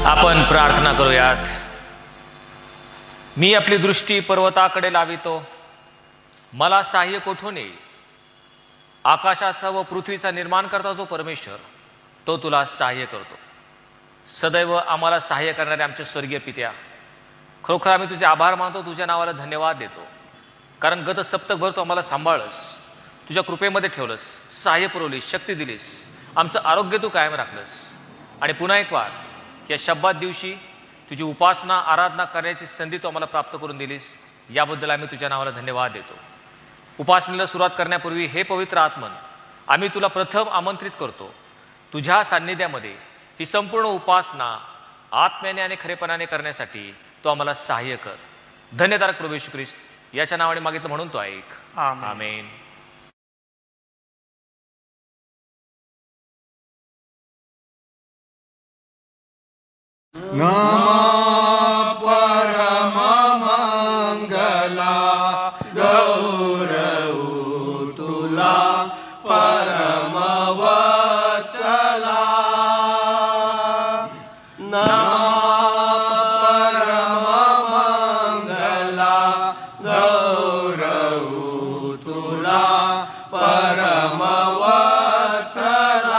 आपण प्रार्थना करूयात. मी आपली दृष्टी पर्वताकडे लावितो, मला सहाय्य कोठून येईल? आकाशाचा व पृथ्वीचा निर्माण करता जो परमेश्वर, तो तुला सहाय्य करतो. सदैव आम्हाला सहाय्य करणारे आमचे स्वर्गीय पित्या, खरोखर आम्ही तुझे आभार मानतो, तुझ्या नावाला धन्यवाद देतो. कारण गत सप्तकभर तू आम्हाला सांभाळस, तुझ्या कृपेमध्ये ठेवलंस, सहाय्य पुरवलीस, शक्ती दिलीस, आमचं आरोग्य तू कायम राखलंस. आणि पुन्हा एक वार या शब्दात दिवशी तुझी उपासना आराधना करण्याची संधी तू आम्हाला प्राप्त करून दिलीस, याबद्दल आम्ही तुझ्या नावाला धन्यवाद देतो. उपासनेला सुरुवात करण्यापूर्वी हे पवित्र आत्मन, आम्ही तुला प्रथम आमंत्रित करतो, तुझ्या सान्निध्यामध्ये ही संपूर्ण उपासना आत्म्याने आणि खरेपणाने करण्यासाठी तू आम्हाला सहाय्य कर. धन्यतारक प्रभू येशू ख्रिस्त याच्या नावाने मागितलं म्हणून तो ऐक. आमेन. नमः परम मंगला गौरव तुला परम वत्सला. नमः परम मंगला गौरव तुला परम वत्सला.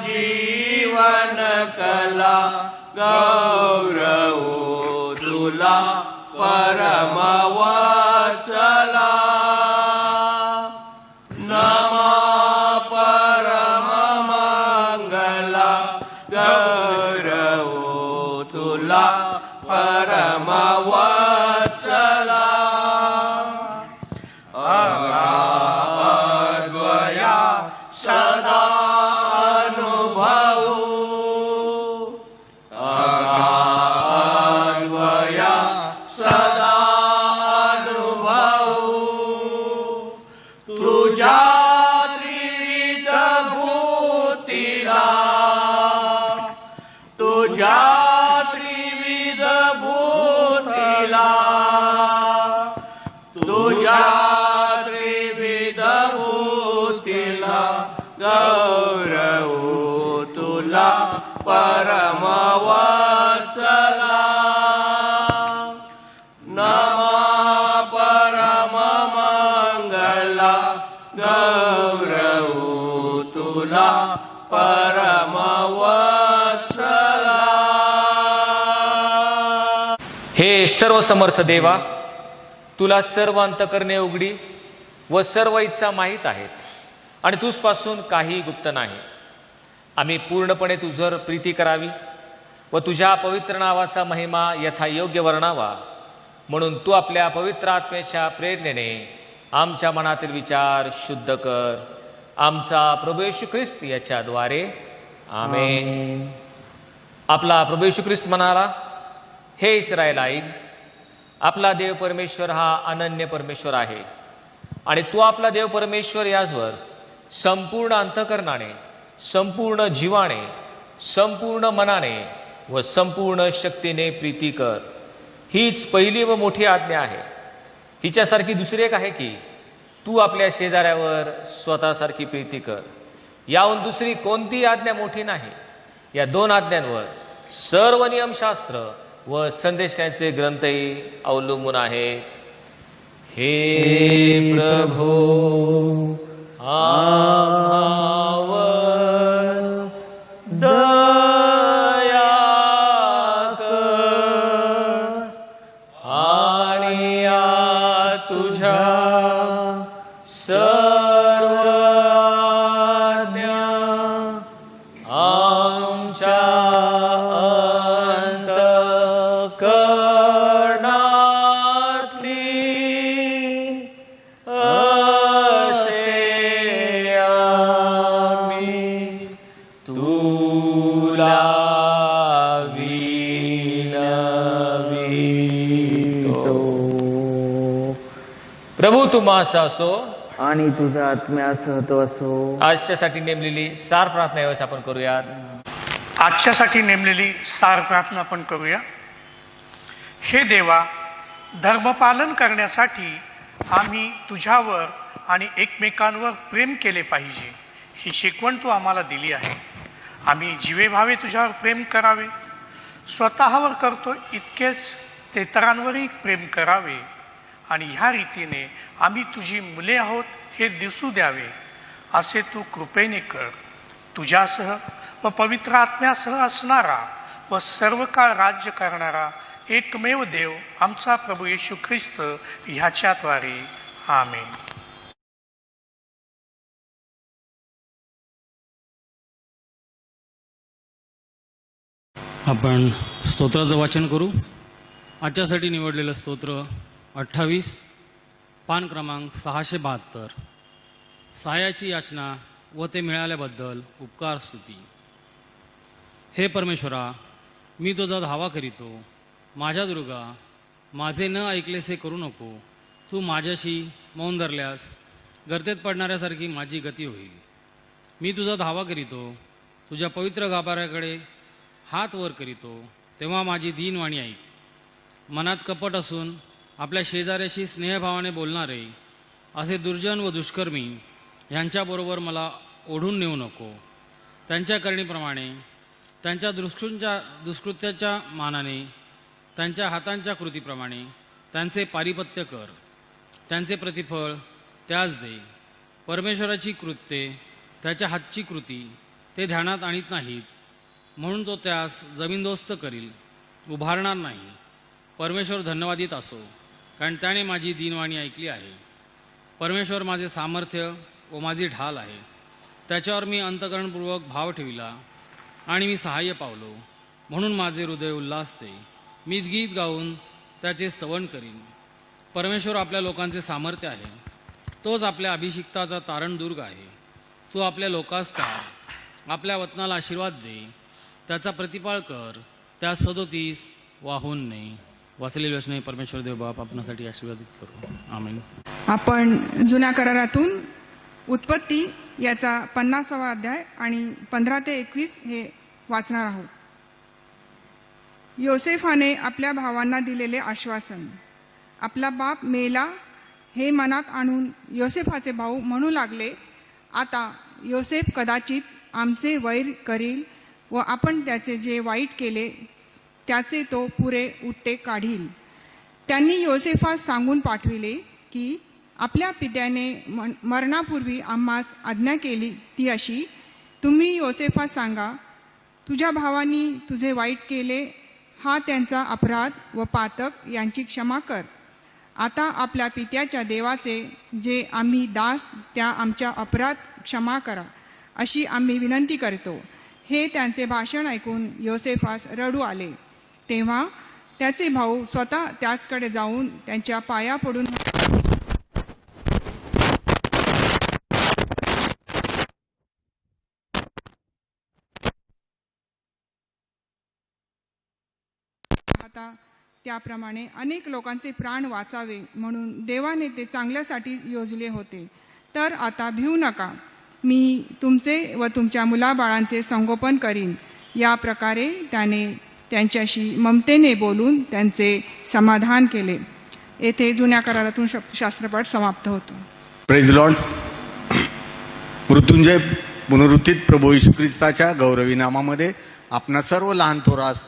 जीव जीवन कला गौरव तुला परम वत्सला नमा परम मंगला गौरव तुला परम वत्सला अद्वया सदा अनुभव अद्वया सदा अनुभव तुझ्या त्रिविध भूतीला तुझ्या त्रिविध भूतीला तुझ्या त्रिविध भूतीला गौरव तुला परम वत्सला नमा परम मंगला गौरव तुला परम वत्सला. हे सर्व समर्थ देवा, तुला सर्व अंतकरणे उघडी व सर्व इच्छा माहीत आहेत आणि तुझपासून काही गुप्त नाही. आम्ही पूर्णपणे तुझवर प्रीती करावी व तुझ्या पवित्र नावाचा महिमा यथायोग्य वर्णावा म्हणून तू आपल्या पवित्र आत्म्याच्या प्रेरणेने आमच्या मनातील विचार शुद्ध कर. आमचा प्रभू येशू ख्रिस्त याच्याद्वारे आमेन. आपला प्रभू येशू ख्रिस्त म्हणाला, हे इस्रायल ऐक, आपला देव परमेश्वर हा अनन्य परमेश्वर आहे आणि तू आपला देव परमेश्वर याचवर संपूर्ण अंतकरणाने, संपूर्ण जीवाने, संपूर्ण मनाने व संपूर्ण शक्तीने प्रीती कर. हीच पहिली व मोठी आज्ञा आहे. हिच्यासारखी दुसरी एक आहे की तू आपल्या शेजाऱ्यावर स्वतःसारखी प्रीती कर. याहून दुसरी कोणतीही आज्ञा मोठी नाही. या दोन आज्ञांवर सर्व नियमशास्त्र व संदेशाचे ग्रंथही अवलंबून आहेत. हे प्रभो आम्हावर दया कर आणि या तुझ्या सर्व आज्ञा आमच्या प्रभू तुम्हास असो आणि तुझा आत्म्यासह तो असो. आजच्यासाठी नेमलेली सार प्रार्थना यावेळेस आपण करूयात. आजच्यासाठी नेमलेली सार प्रार्थना आपण करूया. हे देवा, धर्मपालन करण्यासाठी आम्ही तुझ्यावर आणि एकमेकांवर प्रेम केले पाहिजे, ही शिकवण तू आम्हाला दिली आहे. आम्ही जीवेभावे तुझ्यावर प्रेम करावे. स्वतःवर करतो इतकेच इतरांवरही प्रेम करावे आणि ह्या रीतीने आम्ही तुझी मुले आहोत हे दिसू द्यावे, असे तू कृपेने कर. तुझ्यासह व पवित्र आत्म्यासह असणारा व सर्व काळ राज्य करणारा एकमेव देव आमचा प्रभू येशू ख्रिस्त ह्याच्याद्वारे आमेन. आपण स्तोत्राचं वाचन करू. आजच्यासाठी निवडलेलं स्तोत्र 28, पान क्रमांक 672. सहाय्याची याचना व ते मिळाल्याबद्दल उपकार स्तुती. हे परमेश्वरा, मी तुझा धावा करीतो. माझ्या दुर्गा, माझे न ऐकलेसे करू नको. तू माझ्याशी मौन धरल्यास गर्तेत पडणाऱ्यासारखी माझी गती होईल. मी तुझा धावा करीतो. तुझ्या पवित्र गाभाऱ्याकडे हात वर करीतो, तेव्हा माझी दीनवाणी ऐक. मनात कपट असून आपल्या शेजाऱ्याशी स्नेहभावाने बोलणारे असे दुर्जन व दुष्कर्मी यांच्याबरोबर मला ओढून नेऊ नको. त्यांच्या करणीप्रमाणे, त्यांच्या दुष्कृत्याच्या मानाने, त्यांच्या हातांच्या कृतीप्रमाणे त्यांचे पारिपत्य कर. त्यांचे प्रतिफळ त्याच दे. परमेश्वराची कृत्ये, त्याच्या हातची कृती ते ध्यानात आणीत नाहीत. म्हणून तो त्यास जमीनदोस्त करील, उभारणार नाही. परमेश्वर धन्यवादित असो, कारण त्याने माझी दीनवाणी ऐकली आहे. परमेश्वर माझे सामर्थ्य व माझी ढाल आहे. त्याच्यावर मी अंतःकरणपूर्वक भाव ठेविला आणि मी सहाय्य पावलो, म्हणून माझे हृदय उल्हासते. मी गीत गाऊन त्याचे स्तवन करीन. परमेश्वर आपल्या लोकांचे सामर्थ्य आहे. तोच आपल्या अभिषिक्ताचा तारणदुर्ग आहे. तो आपल्या लोकास तार, आपल्या वतनाला आशीर्वाद दे. त्याचा प्रतिपाळ कर, त्या 37 वाहून ने. वाचलेली वचने परमेश्वर देव बाप आपणासाठी आशीर्वादित करू. आमेन. आपण जुन्या करारातून उत्पत्ती याचा 50वा अध्याय आणि 15 ते 21 हे वाचणार आहोत. योसेफाने आपल्या भावांना दिलेले आश्वासन. आपला बाप मेला हे मनात आणून योसेफाचे भाऊ म्हणू लागले, आता योसेफ कदाचित आमचे वैर करील व आपण त्याचे जे वाईट केले त्याचे तो पुरे उट्टे काढील. त्यांनी योसेफास सांगून पाठविले की आपल्या पित्याने मरणापूर्वी आम्हास आज्ञा केली ती अशी, तुम्ही योसेफास सांगा, तुझ्या भावांनी तुझे वाईट केले, हा त्यांचा अपराध व पातक यांची क्षमा कर. आता आपल्या पित्याच्या देवाचे जे आम्ही दास त्या आमच्या अपराध क्षमा करा अशी आम्ही विनंती करतो. हे त्यांचे भाषण ऐकून योसेफास रडू आले. तेव्हा त्याचे भाऊ स्वतः त्याचकडे जाऊन त्यांच्या पाया पडून आता त्याप्रमाणे अनेक लोकांचे प्राण वाचावे म्हणून देवाने ते चांगल्यासाठी योजले होते. तर आता भिवू नका, मी तुमचे व तुमच्या मुलाबाळांचे संगोपन करीन. या प्रकारे त्याने त्यांच्याशी ममतेने बोलून त्यांचे समाधान केले. येथे जुन्या करारातून शास्त्रपाठ समाप्त होतो. Praise Lord. मृत्युंजय पुनरुत्थित प्रभू येशू ख्रिस्ताच्या गौरवी नामामध्ये आपणा सर्व लहान थोरास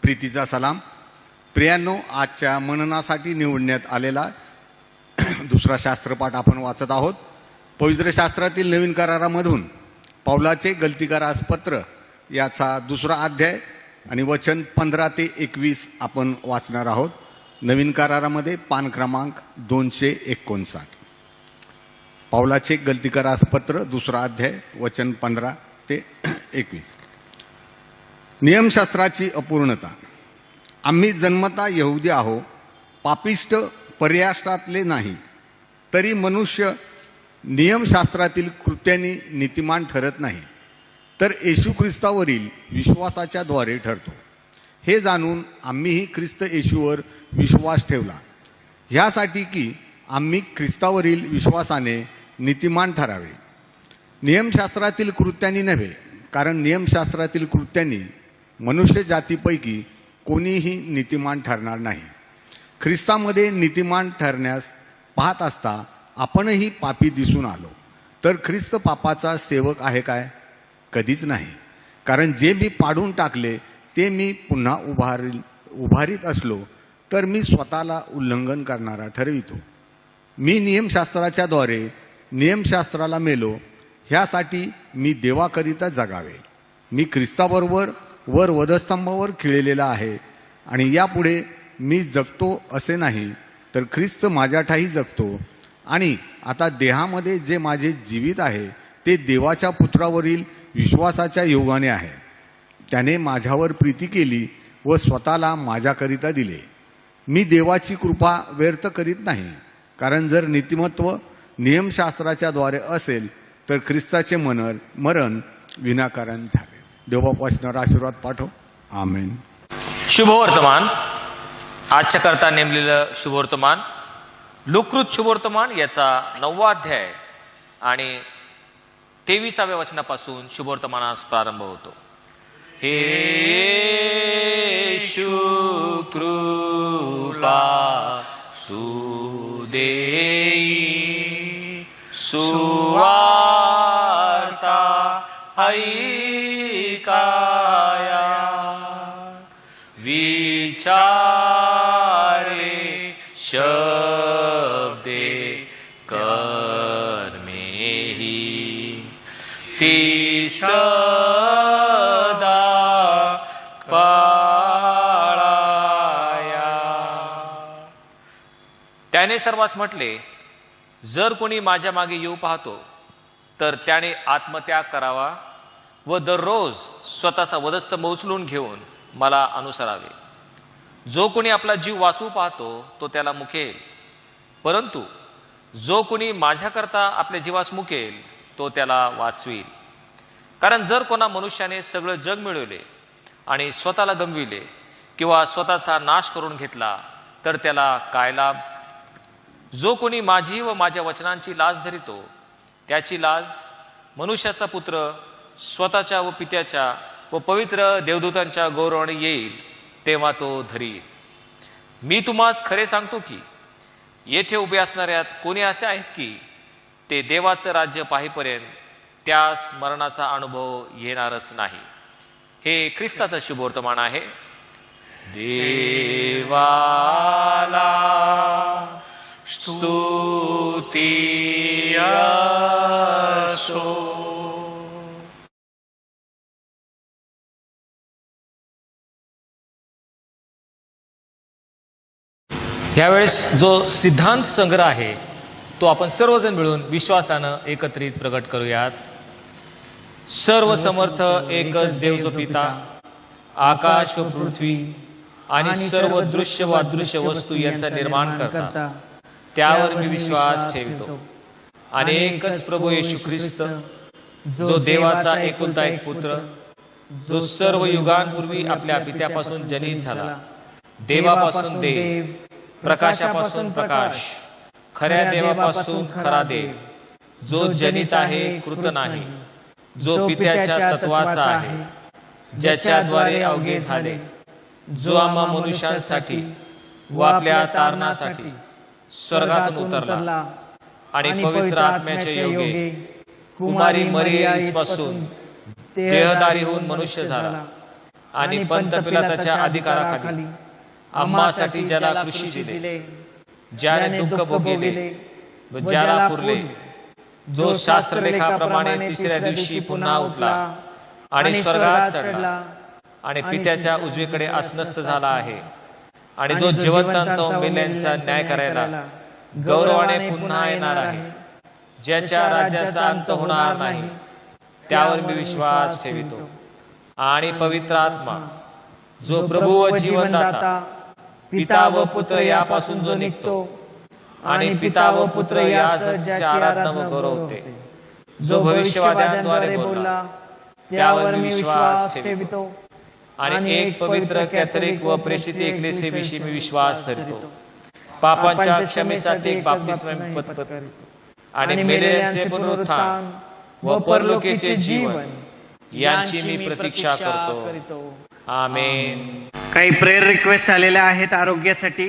प्रीतीचा सलाम. प्रियांनो, आजच्या मननासाठी निवडण्यात आलेला दुसरा शास्त्रपाठ आपण वाचत आहोत. पवित्र शास्त्रातील नवीन करारामधून पौलाचे गलतीकारास पत्र याचा 2रा अध्याय आणि वचन 15 ते 21 आपण वाचणार आहोत. नवीन करारामध्ये पान क्रमांक 259. पौलाचे गलतीकारास पत्र 2रा अध्याय वचन 15 ते 21. नियमशास्त्राची अपूर्णता. आम्ही जन्मता यहुदी आहो, पापिष्ट पर्याष्ट्रातले नाही, तरी मनुष्य नियमशास्त्रातील कृत्यांनी नीतिमान ठरत नाही, तर येशू ख्रिस्तावरील विश्वासाच्या द्वारे ठरतो. हे जाणून आम्हीही ख्रिस्त येशूवर विश्वास ठेवला, ह्यासाठी की आम्ही ख्रिस्तावरील विश्वासाने नीतिमान ठरावे, नियमशास्त्रातील कृत्यांनी नव्हे. कारण नियमशास्त्रातील कृत्यांनी मनुष्य जातीपैकी कोणीही नीतिमान ठरणार नाही. ख्रिस्तामध्ये नीतिमान ठरण्यास पाहत असता आपणही पापी दिसून आलो, तर ख्रिस्त पापाचा सेवक आहे काय? कधीच नाही. कारण जे मी पाडून टाकले ते मी पुन्हा उभारीत असलो तर मी स्वतःला उल्लंघन करणारा ठरवितो. मी नियमशास्त्राच्या द्वारे नियमशास्त्राला मेलो, ह्यासाठी मी देवाकरिता जगावे. मी ख्रिस्ताबरोबर वर वधस्तंभावर खिळलेला आहे आणि यापुढे मी जगतो असे नाही, तर ख्रिस्त माझ्याठायी जगतो. आणि आता देहामध्ये जे माझे जीवित आहे ते देवाच्या पुत्रावरील विश्वासाच्या योगाने आहे. त्याने माझ्यावर प्रीती केली व स्वतःला माझ्याकरिता दिले. मी देवाची कृपा व्यर्थ करीत नाही, कारण जर नीतिमत्व नियमशास्त्राच्या द्वारे असेल तर ख्रिस्ताचे मरण विनाकारण झाले. देवबापासनावर आशीर्वाद पाठव. आमेन. शुभवर्तमान. आजच्या करता नेमलेलं शुभवर्तमान लुकृत शुभवर्तमान याचा 9वा अध्याय आणि 23व्या वचनापासून शुभवर्तमानास प्रारंभ होतो. हे कृपा सुदेई सुवार्ता ऐकाया विचारे शब्दे कर्मेहि ती सदा त्याने सर्वांस म्हटले, जर कोणी माझ्या मागे येऊ पाहतो तर त्याने आत्मत्याग करावा व दररोज स्वतःचा वधस्तंभ उचलून घेऊन मला अनुसरावे. जो कोणी आपला जीव वाचवू पाहतो तो त्याला मुकेल, परंतु जो कोणी माझ्याकरता आपल्या जीवास मुकेल तो त्याला वाचवील. कारण जर कोणा मनुष्याने सगळं जग मिळवले आणि स्वतःला गमविले किंवा स्वतःचा नाश करून घेतला तर त्याला काय लाभ? जो कोणी माझी व माझ्या वचनांची लाज धरितो त्याची लाज मनुष्याचा पुत्र स्वतःच्या व पित्याच्या व पवित्र देवदूतांच्या गौरवाने येईल तेव्हा तो धरील. मी तुम्हास खरे सांगतो की येथे उभे असणाऱ्यात कोणी असे आहेत की ते देवाचं राज्य पाहीपर्यंत त्यास मरणाचा अनुभव येणारच नाही. हे ख्रिस्ताचं शुभवर्तमान आहे. देवाला स्तुती असो. यावेळेस जो सिद्धांत संग्रह आहे तो आपण सर्वजण मिळून विश्वासानं एकत्रित प्रकट करूयात. सर्व समर्थ एकच देव जो पिता, आकाश व पृथ्वी आणि सर्व दृश्य व अदृश्य वस्तू यांचा निर्माण करता, त्यावर मी विश्वास ठेवतो. आणि एकच प्रभू येशू ख्रिस्त, जो देवाचा एकुलता एक पुत्र, जो सर्व युगांपूर्वी आपल्या पित्यापासून जनित झाला, देवापासून देव, प्रकाशापासून प्रकाश, खऱ्या देवापासून खरा देव, जो जनित आहे कृत नाही, जो पित्याच्या तत्वाचा आहे, ज्याच्याद्वारे अवघे झाले, जो आम्हा मनुष्यांसाठी व आपल्या तारणासाठी स्वर्गातून उतरला आणि पवित्र आत्म्याच्या योगे कुमारी मरियेपासून देहधारी होऊन मनुष्य झाला आणि पंत पिलाताच्या अधिकाराखाली आम्हासाठी ज्याला क्रूशी दिले, ज्याने दुःख भोगले व ज्याला पुरले, जो शास्त्रलेखाप्रमाणे तिसऱ्या दिवशी पुन्हा उठला आणि स्वर्गात चढला आणि पित्याच्या उजवीकडे आसनस्थ झाला आहे, आणि जो जिवंतांचा व मेल्यांचा न्याय करायला गौरवाने पुन्हा येणार आहे, ज्याच्या राज्याचा अंत होणार नाही, त्यावर मी विश्वास ठेवितो. आणि पवित्र आत्मा, जो प्रभू व जीवनदाता, पिता व पुत्र यापासून जो निघतो आणि पिता व पुत्र यास आराधना व गौरवते, जो भविष्यवाद्यांद्वारे बोलला, त्यावर मी विश्वास ठेवितो. आणि एक पवित्र कॅथलिक व प्रेषित एकलेसीविषयी मी विश्वास धरतो. पापांच्या क्षमेसाठी एक बाप्तिस्म पत्करितो आणि मेलेल्यांचे पुनरुत्थान व परलोकीचे जीवन यांची मी प्रतीक्षा करतो. आमेन. काही प्रेयर रिक्वेस्ट आलेल्या आहेत आरोग्यासाठी.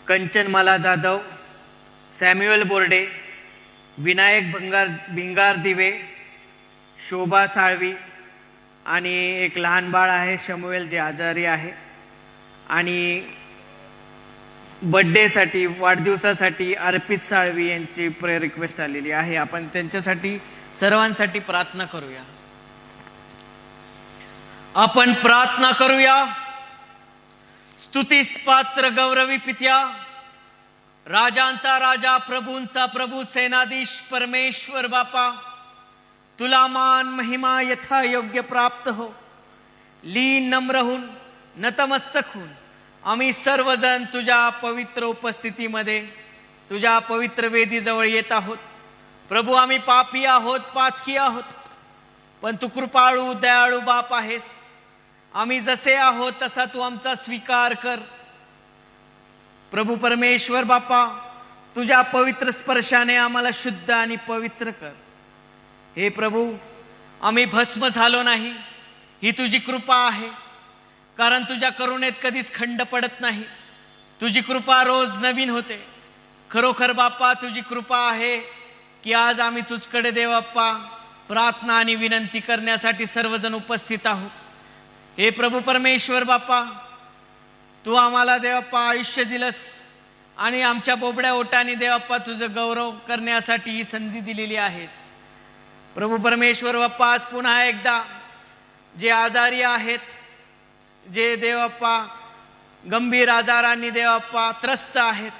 कंचनमाला जाधव, सॅम्युअल बोर्डे, विनायक भिंगार दिवे, शोभा साळवी आणि एक लहान बाळ आहे शमुएल जे आजारी आहे. आणि बर्थडेसाठी वाढदिवसासाठी अर्पित साळवी यांची प्रेयर रिक्वेस्ट आलेली आहे. आपण त्यांच्यासाठी सर्वांसाठी प्रार्थना करूया. आपण प्रार्थना करूया. स्तुतीस पात्र गौरवी पित्या, राजांचा राजा, प्रभूंचा प्रभू, सेनाधीश परमेश्वर बापा, तुला मान महिमा यथा योग्य प्राप्त हो. लीन नम्र होऊन नतमस्तक होऊन आम्ही सर्वजण तुझ्या पवित्र उपस्थितीमध्ये तुझ्या पवित्र वेदीजवळ येत आहोत. प्रभू, आम्ही पापी आहोत, पातकी आहोत, पण तू कृपाळू दयाळू बाप आहेस. आम्ही जसे आहोत तसा तू आमचा स्वीकार कर. प्रभू परमेश्वर बापा, तुझ्या पवित्र स्पर्शाने आम्हाला शुद्ध आणि पवित्र कर. हे प्रभू, आम्ही भस्म झालो नाही, ही तुझी कृपा आहे. कारण तुझ्या करुणेत कधीच खंड पडत नाही. तुझी कृपा रोज नवीन होते. खरोखर बाप्पा, तुझी कृपा आहे की आज आम्ही तुझकडे देवप्पा प्रार्थना आणि विनंती करण्यासाठी सर्वजण उपस्थित आहोत. हे प्रभू परमेश्वर बाप्पा, तू आम्हाला देवप्पा आयुष्य दिलंस आणि आमच्या बोबड्या ओटाने देवप्पा तुझं गौरव करण्यासाठी ही संधी दिलेली आहेस. प्रभू परमेश्वर बाप्पा, आज पुन्हा एकदा जे आजारी आहेत, जे देवप्पा गंभीर आजारांनी देवप्पा त्रस्त आहेत,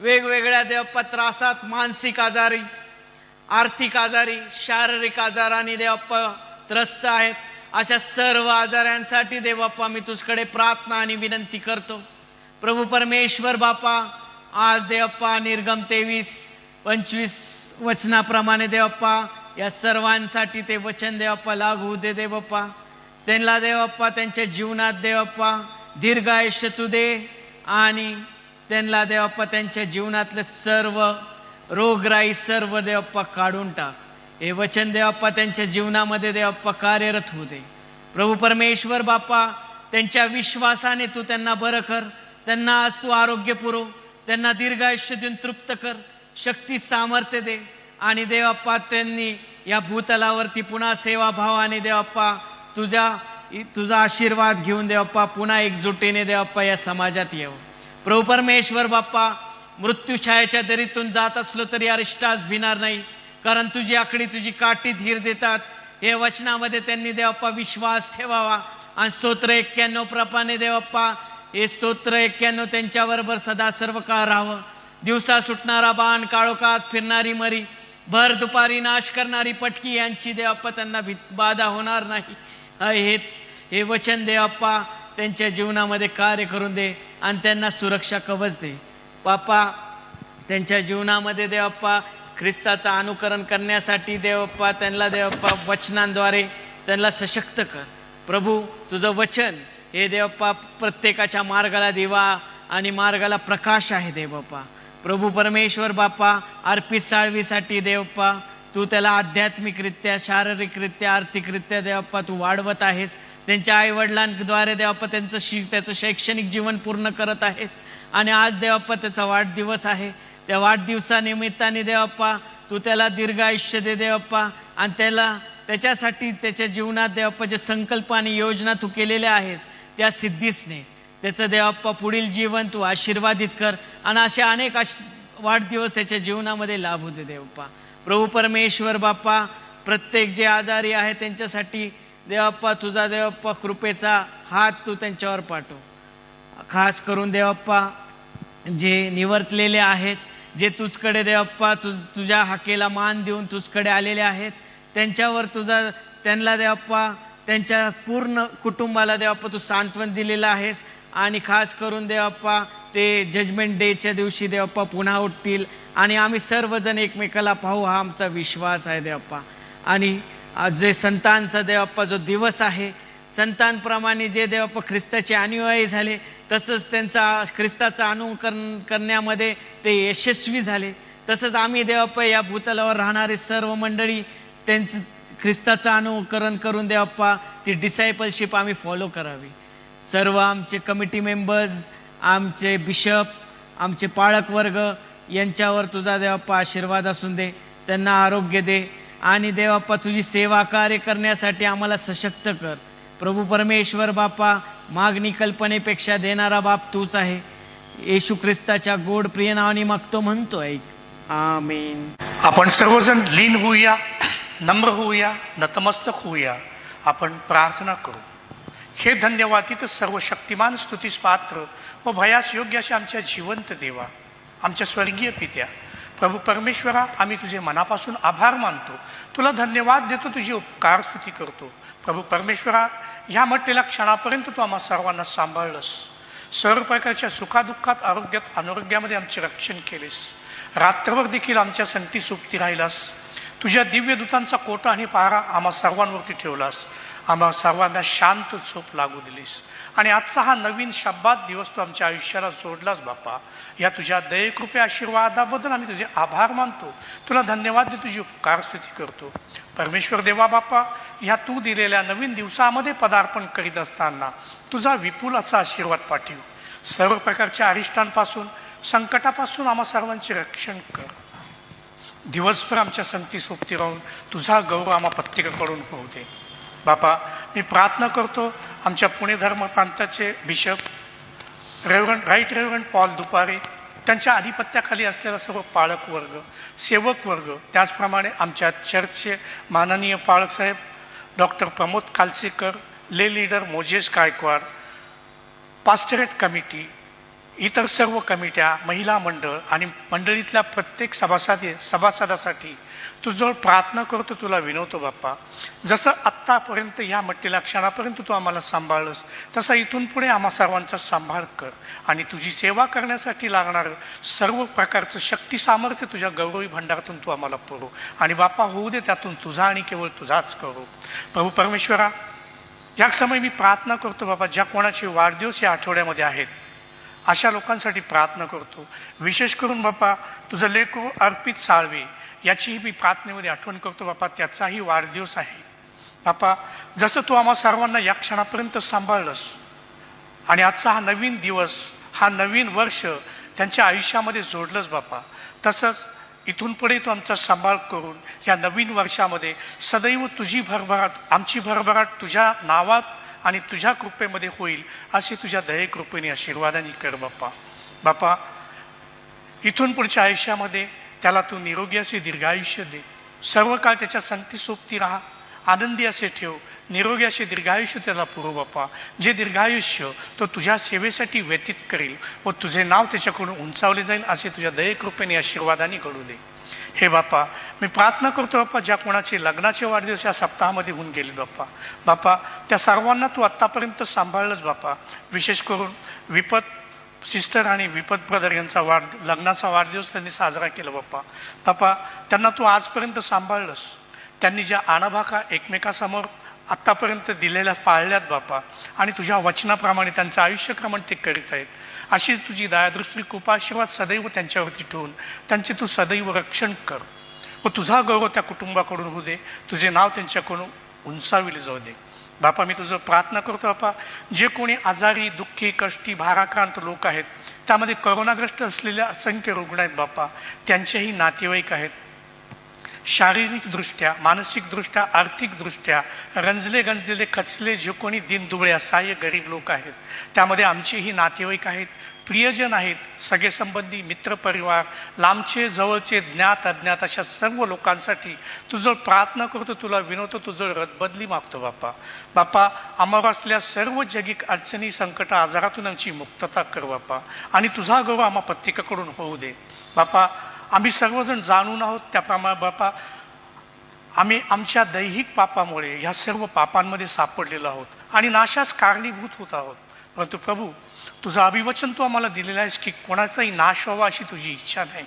वेगवेगळ्या देवप्पा त्रासात, मानसिक आजारी, आर्थिक आजारी, शारीरिक आजाराने देवप्पा त्रस्त आहेत, अशा सर्व आजारांसाठी देवप्पा मी तुझकडे प्रार्थना आणि विनंती करतो. प्रभू परमेश्वर बापा, आज देवप्पा निर्गम 23-25 वचनाप्रमाणे देवप्पा या सर्वांसाठी ते वचन देवप्पा लागू दे देवप्पा. त्यांना देवप्पा त्यांच्या जीवनात देवप्पा दीर्घ आयुष्य तू दे आणि त्यांना देवप्पा त्यांच्या जीवनातले सर्व रोगराई सर्व देवप्पा काढून टाक. हे वचन देवप्पा त्यांच्या जीवनामध्ये देवप्पा कार्यरत होऊ दे. प्रभू परमेश्वर बापा, त्यांच्या विश्वासाने तू त्यांना बरं कर. त्यांना आज तू आरोग्य पुरव, त्यांना दीर्घ आयुष्य देऊन तृप्त कर, शक्ती सामर्थ्य दे आणि देवप्पा त्यांनी या भूतलावरती पुन्हा सेवाभावाने देवप्पा तुझा आशीर्वाद घेऊन देवप्पा पुन्हा एकजुटीने देवप्पा या समाजात येऊ. प्रभू परमेश्वर बाप्पा, मृत्यूछायाच्या दरीतून जात असलो तरी अरिष्टास भिणार नाही, कारण तुझी आकडी तुझी काठी धीर देतात. हे वचनामध्ये त्यांनी देवप्पा विश्वास ठेवावा आणि स्तोत्र 91 प्रमाणे देवप्पा हे स्तोत्र 91 त्यांच्याबरोबर सदा सर्व काळ राहावं. दिवसा सुटणारा बाण, काळोखात फिरणारी मरी, भर दुपारी नाश करणारी पटकी यांची देवप्पा त्यांना बाधा होणार नाही. हे वचन देवप्पा त्यांच्या जीवनामध्ये कार्य करून दे आणि त्यांना सुरक्षा कवच दे. बाप्पा, त्यांच्या जीवनामध्ये देवप्पा ख्रिस्ताचं अनुकरण करण्यासाठी देवप्पा त्यांना देवप्पा वचनांद्वारे त्यांना सशक्त कर. प्रभू, तुझं वचन हे देवप्पा प्रत्येकाच्या मार्गाला दिवा आणि मार्गाला प्रकाश आहे देवप्पा. प्रभू परमेश्वर बाप्पा, अर्पित साळवीसाठी देवप्पा तू त्याला आध्यात्मिकरित्या, शारीरिकरित्या, आर्थिकरित्या देवप्पा तू वाढवत आहेस. त्यांच्या आईवडिलांद्वारे देवप्पा त्याचं शैक्षणिक जीवन पूर्ण करत आहेस आणि आज देवप्पा त्याचा वाढदिवस आहे. त्या वाढदिवसानिमित्ताने देवप्पा तू त्याला दीर्घ आयुष्य दे देवप्पा आणि त्याच्यासाठी त्याच्या जीवनात देवप्पा जे संकल्प आणि योजना तू केलेल्या आहेस त्या सिद्धीसने त्याचं देवप्पा पुढील जीवन तू आशीर्वादित कर आणि असे अनेक वाढदिवस त्याच्या जीवनामध्ये लाभू दे देवप्पा. प्रभू परमेश्वर बाप्पा, प्रत्येक जे आजारी आहे त्यांच्यासाठी देवप्पा तुझा देवप्पा कृपेचा हात तू त्यांच्यावर पाठव. खास करून देवप्पा जे निवर्तलेले आहेत, जे तुझकडे देवप्पा तुझ्या हाकेला मान देऊन तुझकडे आलेले आहेत, त्यांच्यावर त्यांना देवप्पा त्यांच्या पूर्ण कुटुंबाला देवप्पा तू सांत्वन दिलेलं आहेस आणि खास करून देवप्पा ते जजमेंट डेच्या दिवशी देवप्पा पुन्हा उठतील आणि आम्ही सर्वजण एकमेकाला पाहू हा आमचा विश्वास आहे देवप्पा. आणि जे संतांचा देवप्पा जो दिवस आहे, संतांप्रमाणे जे देवप्पा ख्रिस्ताचे अनुयायी झाले तसंच त्यांचा ख्रिस्ताचं अनुकरण करण्यामध्ये ते यशस्वी झाले, तसंच आम्ही देवप्पा या भूतलावर राहणारी सर्व मंडळी त्यांचं ख्रिस्ताचं अनुकरण करून देवप्पा ती डिसायपलशिप आम्ही फॉलो करावी. सर्व आमचे कमिटी मेंबर्स, आमचे बिशप, आमचे पाळक वर्ग यांच्यावर तुझा देवप्पा आशीर्वाद असून दे. त्यांना आरोग्य दे आणि देवप्पा तुझी सेवा कार्य करण्यासाठी आम्हाला सशक्त कर. प्रभू परमेश्वर बाप्पा, मागणी कल्पनेपेक्षा देणारा बाप तूच आहे. येशू ख्रिस्ताच्या गोड प्रिय नावाने मागतो म्हणतो ऐक. आमीन. आपण सर्वजण लीन होऊया, नम्र होऊया, नतमस्तक होऊया. आपण प्रार्थना करू. हे धन्यवादित सर्व शक्तिमान स्तुतीस पात्र व भयास योग्य असे आमच्या जिवंत देवा, आमच्या स्वर्गीय पित्या, प्रभू परमेश्वरा, आम्ही तुझे मनापासून आभार मानतो. तुला धन्यवाद देतो, तुझी उपकार स्तुती करतो. प्रभू परमेश्वरा, ह्या म्हटलेल्या क्षणापर्यंत तू आम्हा सर्वांना सांभाळलंस. सर्व प्रकारच्या सुखादुःखात, आरोग्यात, अनारोग्यामध्ये आमचे रक्षण केलेस. रात्रभर देखील आमच्या संगती सोबती राहिलास. तुझ्या दिव्य दूतांचा कोटा आणि पहारा आम्हा सर्वांवरती ठेवलास. आम्हा सर्वांना शांत झोप लागू दिलीस आणि आजचा हा नवीन शब्बात दिवस तू आमच्या आयुष्याला जोडलास. बापा, या तुझ्या दयेकृपे आशीर्वादाबद्दल आम्ही तुझे आभार मानतो. तुला धन्यवाद देतो, तुझी उपकार स्तुती करतो. परमेश्वर देवा बापा, ह्या तू दिलेल्या नवीन दिवसामध्ये पदार्पण करीत असताना तुझा विपुल असा आशीर्वाद पाठव. सर्व प्रकारच्या अरिष्टांपासून, संकटापासून आम्हा सर्वांचे रक्षण कर. दिवसभर आमच्या संगती सोबती राहून तुझा गौरव आम्हा प्रत्येकाकडून होऊ दे. बापा, मी प्रार्थना करतो आमच्या पुणे धर्म प्रांताचे bishop right reverend Paul Dupare, त्यांच्या आधिपत्याखाली असलेला सर्व पाळक वर्ग, सेवक वर्ग, त्याचप्रमाणे आमच्या चर्चचे माननीय पाळकसाहेब डॉक्टर प्रमोद कालसेकर, ले लीडर मोजेस गायकवाड, पास्टरेट कमिटी, इतर सर्व कमिट्या, महिला मंडळ आणि मंडळीतल्या प्रत्येक सभासदासाठी तुझ्याजवळ प्रार्थना करतो, तुला विनवतो बाप्पा. जसं आत्तापर्यंत ह्या म्हटलेल्या क्षणापर्यंत तू आम्हाला सांभाळलंस, तसं इथून पुढे आम्हा सर्वांचा सांभाळ कर आणि तुझी सेवा करण्यासाठी लागणारं सर्व प्रकारचं शक्ती सामर्थ्य तुझ्या गौरवी भंडारातून तू आम्हाला पुरव. आणि बाप्पा, होऊ दे त्यातून तुझा आणि केवळ तुझाच करू. प्रभू परमेश्वरा, या समय मी प्रार्थना करतो बाबा, ज्या कोणाचे वाढदिवस या आठवड्यामध्ये आहेत अशा लोकांसाठी प्रार्थना करतो. विशेष करून बाप्पा, तुझं लेकरू अर्पित साळवे याचीही मी प्रार्थनेमध्ये आठवण करतो बाप्पा. त्याचाही वाढदिवस आहे बाप्पा. जसं तू आम्हा सर्वांना या क्षणापर्यंत सांभाळलंस आणि आजचा हा नवीन दिवस, हा नवीन वर्ष त्यांच्या आयुष्यामध्ये जोडलंस बाप्पा, तसंच इथून पुढे तू आमचा सांभाळ करून या नवीन वर्षामध्ये सदैव तुझी भरभराट, आमची भरभराट तुझ्या नावात आणि तुझ्या कृपेमध्ये होईल असे तुझ्या दये कृपेने आशीर्वादाने कर बाप्पा. बाप्पा, इथून पुढच्या आयुष्यामध्ये त्याला तू निरोगी असे दीर्घायुष्य दे. सर्व काळ त्याच्या संगती सोबती राहा, आनंदी असे ठेव, निरोगी असे दीर्घायुष्य त्याला पुरव बाप्पा. जे दीर्घायुष्य तो तुझ्या सेवेसाठी व्यतीत करेल व तुझे नाव त्याच्याकडून उंचावले जाईल असे तुझ्या दये कृपेने आशीर्वादाने घडू दे. हे बाप्पा, मी प्रार्थना करतो बाप्पा, ज्या कोणाचे लग्नाचे वाढदिवस या सप्ताहामध्ये होऊन गेले बाप्पा, बाप्पा त्या सर्वांना तू आत्तापर्यंत सांभाळलंच बाप्पा. विशेष करून विपत सिस्टर आणि विपत ब्रदर यांचा लग्नाचा वाढदिवस त्यांनी साजरा केला बाप्पा. बाप्पा, त्यांना तू आजपर्यंत सांभाळलंस. त्यांनी ज्या आणाभाका एकमेकासमोर आत्तापर्यंत दिलेल्या पाळल्यात बाप्पा आणि तुझ्या वचनाप्रमाणे त्यांचं आयुष्यक्रमण ते करीत आहेत. अशीच तुझी दयादृष्टी कृपाशीर्वाद सदैव त्यांच्यावरती ठेवून त्यांचे तू सदैव रक्षण कर व तुझा गौरव त्या कुटुंबाकडून होऊ दे. तुझे नाव त्यांच्याकडून उंचाविले जाऊ दे. बापा, मी तुझं प्रार्थना करतो बापा, जे कोणी आजारी, दुःखी, कष्टी, भाराक्रांत लोक आहेत, त्यामध्ये करोनाग्रस्त असलेल्या असंख्य रुग्ण आहेत बापा, त्यांचेही नातेवाईक आहेत. शारीरिकदृष्ट्या, मानसिकदृष्ट्या, आर्थिकदृष्ट्या रंजले गंजलेले, खचले, जे कोणी दिनदुबळे असहाय्य गरीब लोक आहेत, त्यामध्ये आमचेही नातेवाईक आहेत, प्रियजन आहेत, सगळे संबंधी, मित्रपरिवार, लांबचे जवळचे, ज्ञात अज्ञात अशा सर्व लोकांसाठी तुझं प्रार्थना करतो, तुला विनवतो, तुझं रदबदली मागतो बाप्पा. बाप्पा, आम्हाला असलेल्या सर्व जगिक अडचणी, संकट, आजारातून आमची मुक्तता कर बाप्पा आणि तुझा गौरव आम्हा प्रत्येकाकडून होऊ दे. बाप्पा, आम्ही सर्वजण जाणून आहोत त्याप्रमाणे बाप्पा, आम्ही आमच्या दैहिक पापामुळे ह्या सर्व पापांमध्ये सापडलेलो आहोत आणि नाशास कारणीभूत होत आहोत. परंतु प्रभू, तुझं अभिवचन तू आम्हाला दिलेलं आहेस की कोणाचाही नाश व्हावा अशी तुझी इच्छा नाही.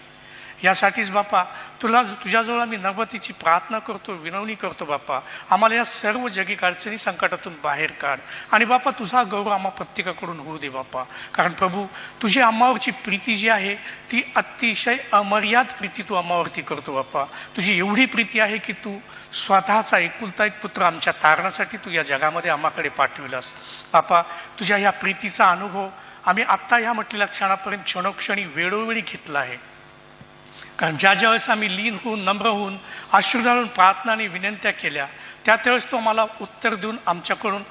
यासाठीच बाप्पा तुझ्याजवळ आम्ही नम्रतेची प्रार्थना करतो, विनवणी करतो बाप्पा, आम्हाला या सर्व जगिक अडचणी संकटातून बाहेर काढ आणि बाप्पा तुझा गौरव आम्हा प्रत्येकाकडून होऊ दे बाप्पा. कारण प्रभू, तुझी आम्हावरची प्रीती जी आहे ती अतिशय अमर्याद प्रीती तू आम्हावरती करतो बाप्पा. तुझी एवढी प्रीती आहे की तू स्वतःचा एकुलता एक पुत्र आमच्या तारणासाठी तू या जगामध्ये आम्हाकडे पाठविलास बाप्पा. तुझ्या ह्या प्रीतीचा अनुभव आम्ही आत्ता ह्या म्हटलेल्या क्षणापर्यंत क्षणोक्षणी वेळोवेळी घेतला आहे. कारण ज्या वेळेस आम्ही लीन होऊन, नम्र होऊन, अश्रू ढाळून प्रार्थनाने विनंत्या केल्या, त्यावेळेस तो आम्हाला उत्तर देऊन आमच्याकडून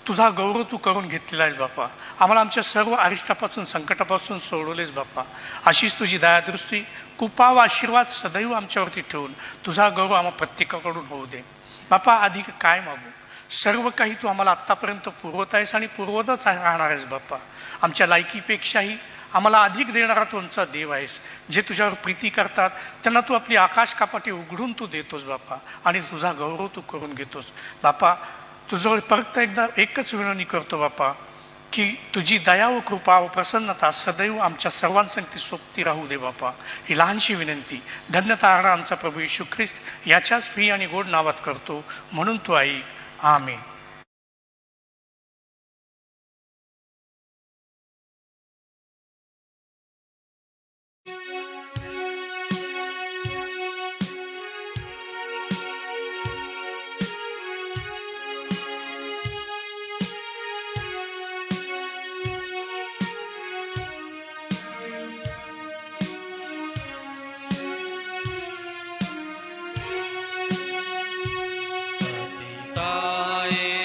तुझा गौरव तू करून घेतलेला आहेस बाप्पा. आम्हाला आमच्या सर्व अरिष्टापासून, संकटापासून सोडवलेस बाप्पा. अशीच तुझी दयादृष्टी, कृपा व आशीर्वाद सदैव आमच्यावरती ठेवून तुझा गौरव आम्हा प्रत्येकाकडून होऊ दे बाप्पा. अधिक काय मागू, सर्व काही तू आम्हाला आत्तापर्यंत पुरवत आहेस आणि पुरवतच राहणार आहेस बाप्पा. आमच्या लायकीपेक्षाही आम्हाला अधिक देणारा तू आमचा देव आहेस. जे तुझ्यावर प्रीती करतात त्यांना तू आपली आकाश कापाटी उघडून तू देतोस बाप्पा आणि तुझा गौरव तू करून घेतोस बाप्पा. तुझ्यावर परत एकदा एकच विनवणी करतो बाप्पा की तुझी दया व कृपा व प्रसन्नता सदैव आमच्या सर्वांसंगती सोबती राहू दे बाप्पा. ही लहानशी विनंती धन्यता आमचा प्रभू येशू ख्रिस्त याच्याच प्रिय आणि गोड नावात करतो, म्हणून तू ऐक. आमेन. ताये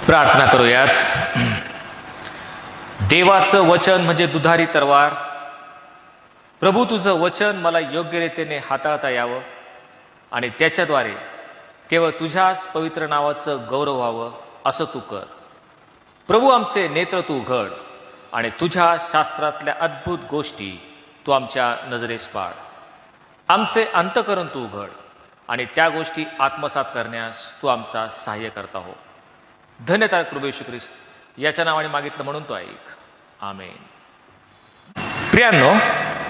प्रार्थना करूयात. देवाचं वचन म्हणजे दुधारी तरवार. प्रभू, तुझं वचन मला योग्य रीतीने हाताळता यावं आणि त्याच्याद्वारे केवळ तुझ्याच पवित्र नावाचं गौरव व्हावं असं तू कर. प्रभू, आमचे नेत्र तू उघड आणि तुझ्या शास्त्रातल्या अद्भुत गोष्टी तू आमच्या नजरेस पाड. आमचे अंतःकरण तू उघड आणि त्या गोष्टी आत्मसात करण्यास तू आमचा सहाय्य करता हो. धन्यता प्रभू येशू ख्रिस्त, याच्या नावाने मागितलं म्हणून तो ऐक. आमेन. प्रियांनो,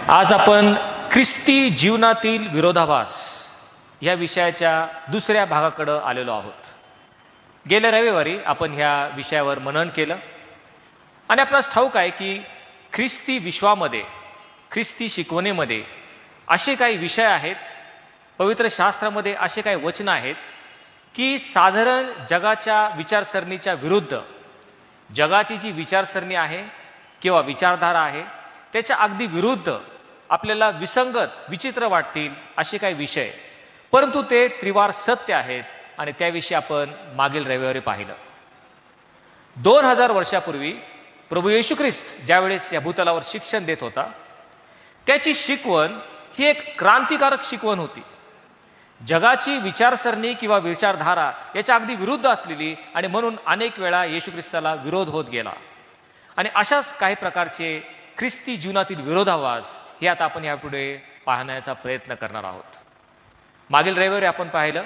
आज आपण ख्रिस्ती जीवनातील विरोधाभास या विषयाच्या दुसऱ्या भागाकडे आलेलो आहोत. गेल्या रविवारी आपण ह्या विषयावर मनन केलं आणि आपणास ठाऊक आहे की ख्रिस्ती विश्वामध्ये, ख्रिस्ती शिकवणीमध्ये असे काही विषय आहेत, पवित्र शास्त्रामध्ये असे काही वचन आहेत की साधारण जगाच्या विचारसरणीच्या विरुद्ध, जगाची जी विचारसरणी आहे किंवा विचारधारा आहे त्याच्या अगदी विरुद्ध आपल्याला विसंगत, विचित्र वाटतील असे काही विषय, परंतु ते त्रिवार सत्य आहेत आणि त्याविषयी आपण मागील रविवारी पाहिलं. 2000 वर्षापूर्वी प्रभू येशू ख्रिस्त ज्यावेळेस या भूतलावर शिक्षण देत होता, त्याची शिकवण ही एक क्रांतिकारक शिकवण होती. जगाची विचारसरणी किंवा विचारधारा याच्या अगदी विरुद्ध असलेली, आणि म्हणून अनेक वेळा येशू ख्रिस्ताला विरोध होत गेला. आणि अशाच काही प्रकारचे ख्रिस्ती जीवनातील विरोधाभास हे आता आपण यापुढे पाहण्याचा प्रयत्न करणार आहोत. मागील रविवारी आपण पाहिलं,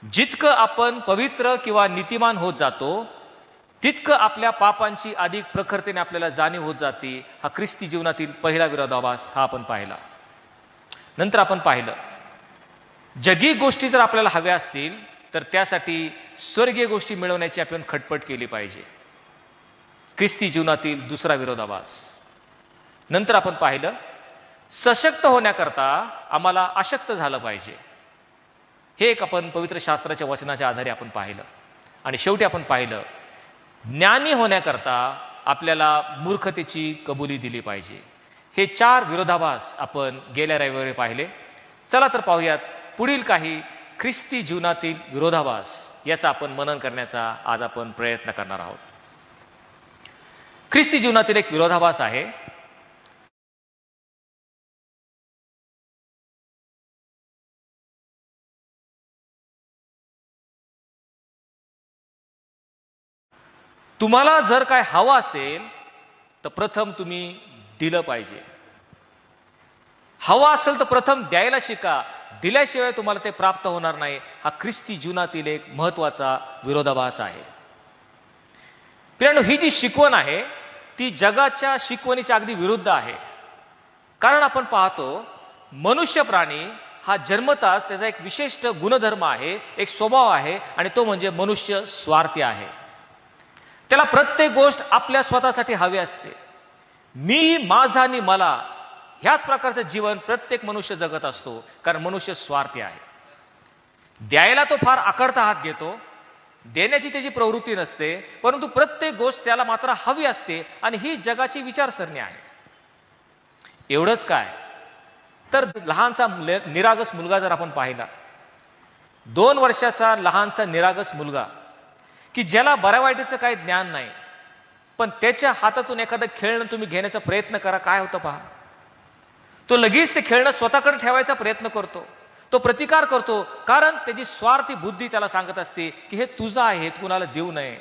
जितकं आपण पवित्र किंवा नीतिमान होत जातो तितकं आपल्या पापांची अधिक प्रखरतेने आपल्याला जाणीव होत जाते. हा ख्रिस्ती जीवनातील पहिला विरोधाभास हा आपण पाहिला. नंतर आपण पाहिलं, जगी गोष्टी जर आपल्याला हव्या असतील तर त्यासाठी स्वर्गीय गोष्टी मिळवण्याची आपण खटपट केली पाहिजे. ख्रिस्ती जीवनातील दुसरा विरोधाभास. नंतर आपण पाहिलं, सशक्त होण्याकरता आम्हाला अशक्त झालं पाहिजे. हे एक आपण पवित्र शास्त्राच्या वचनाच्या आधारे आपण पाहिलं. आणि शेवटी आपण पाहिलं, ज्ञानी होण्याकरता आपल्याला मूर्खतेची कबुली दिली पाहिजे. हे 4 विरोधाभास आपण गेल्या रविवारी पाहिले. चला तर पाहूयात पुढील काही ख्रिस्ती जीवनातील विरोधाभास याचा आपण मनन करण्याचा आज आपण प्रयत्न करणार आहोत. ख्रिस्ती जीवनातील एक विरोधाभास आहे, तुम्हाला जर काय हवं असेल तर प्रथम तुम्ही दिलं पाहिजे. हवा असेल तर प्रथम द्यायला शिका, दिल्याशिवाय तुम्हाला ते प्राप्त होणार नाही. हा ख्रिस्ती जीवनातील एक महत्वाचा विरोधाभास आहे. प्रियांनो, ही जी शिकवण आहे ती जगाच्या शिकवणीच्या अगदी विरुद्ध आहे. कारण आपण पाहतो, मनुष्य प्राणी हा जन्मताच त्याचा एक विशिष्ट गुणधर्म आहे, एक स्वभाव आहे, आणि तो म्हणजे मनुष्य स्वार्थी आहे. त्याला प्रत्येक गोष्ट आपल्या स्वतःसाठी हवी असते. मी, माझा आणि मला, ह्याच प्रकारचं जीवन प्रत्येक मनुष्य जगत असतो, कारण मनुष्य स्वार्थी आहे. द्यायला तो फार आकडता हात घेतो, देण्याची त्याची प्रवृत्ती नसते, परंतु प्रत्येक गोष्ट त्याला मात्र हवी असते. आणि ही जगाची विचारसरणी आहे. एवढंच काय, तर लहानसा निरागस मुलगा जर आपण पाहिला, 2 वर्षाचा लहानसा निरागस मुलगा की ज्याला बऱ्या वाईटीचं काही ज्ञान नाही, पण त्याच्या हातातून एखादं खेळणं तुम्ही घेण्याचा प्रयत्न करा, काय होतं पहा. तो लगेच ते खेळणं स्वतःकडे ठेवायचा प्रयत्न करतो, तो प्रतिकार करतो, कारण त्याची स्वार्थी बुद्धी त्याला सांगत असते की हे तुझं आहे, हे कुणाला देऊ नये.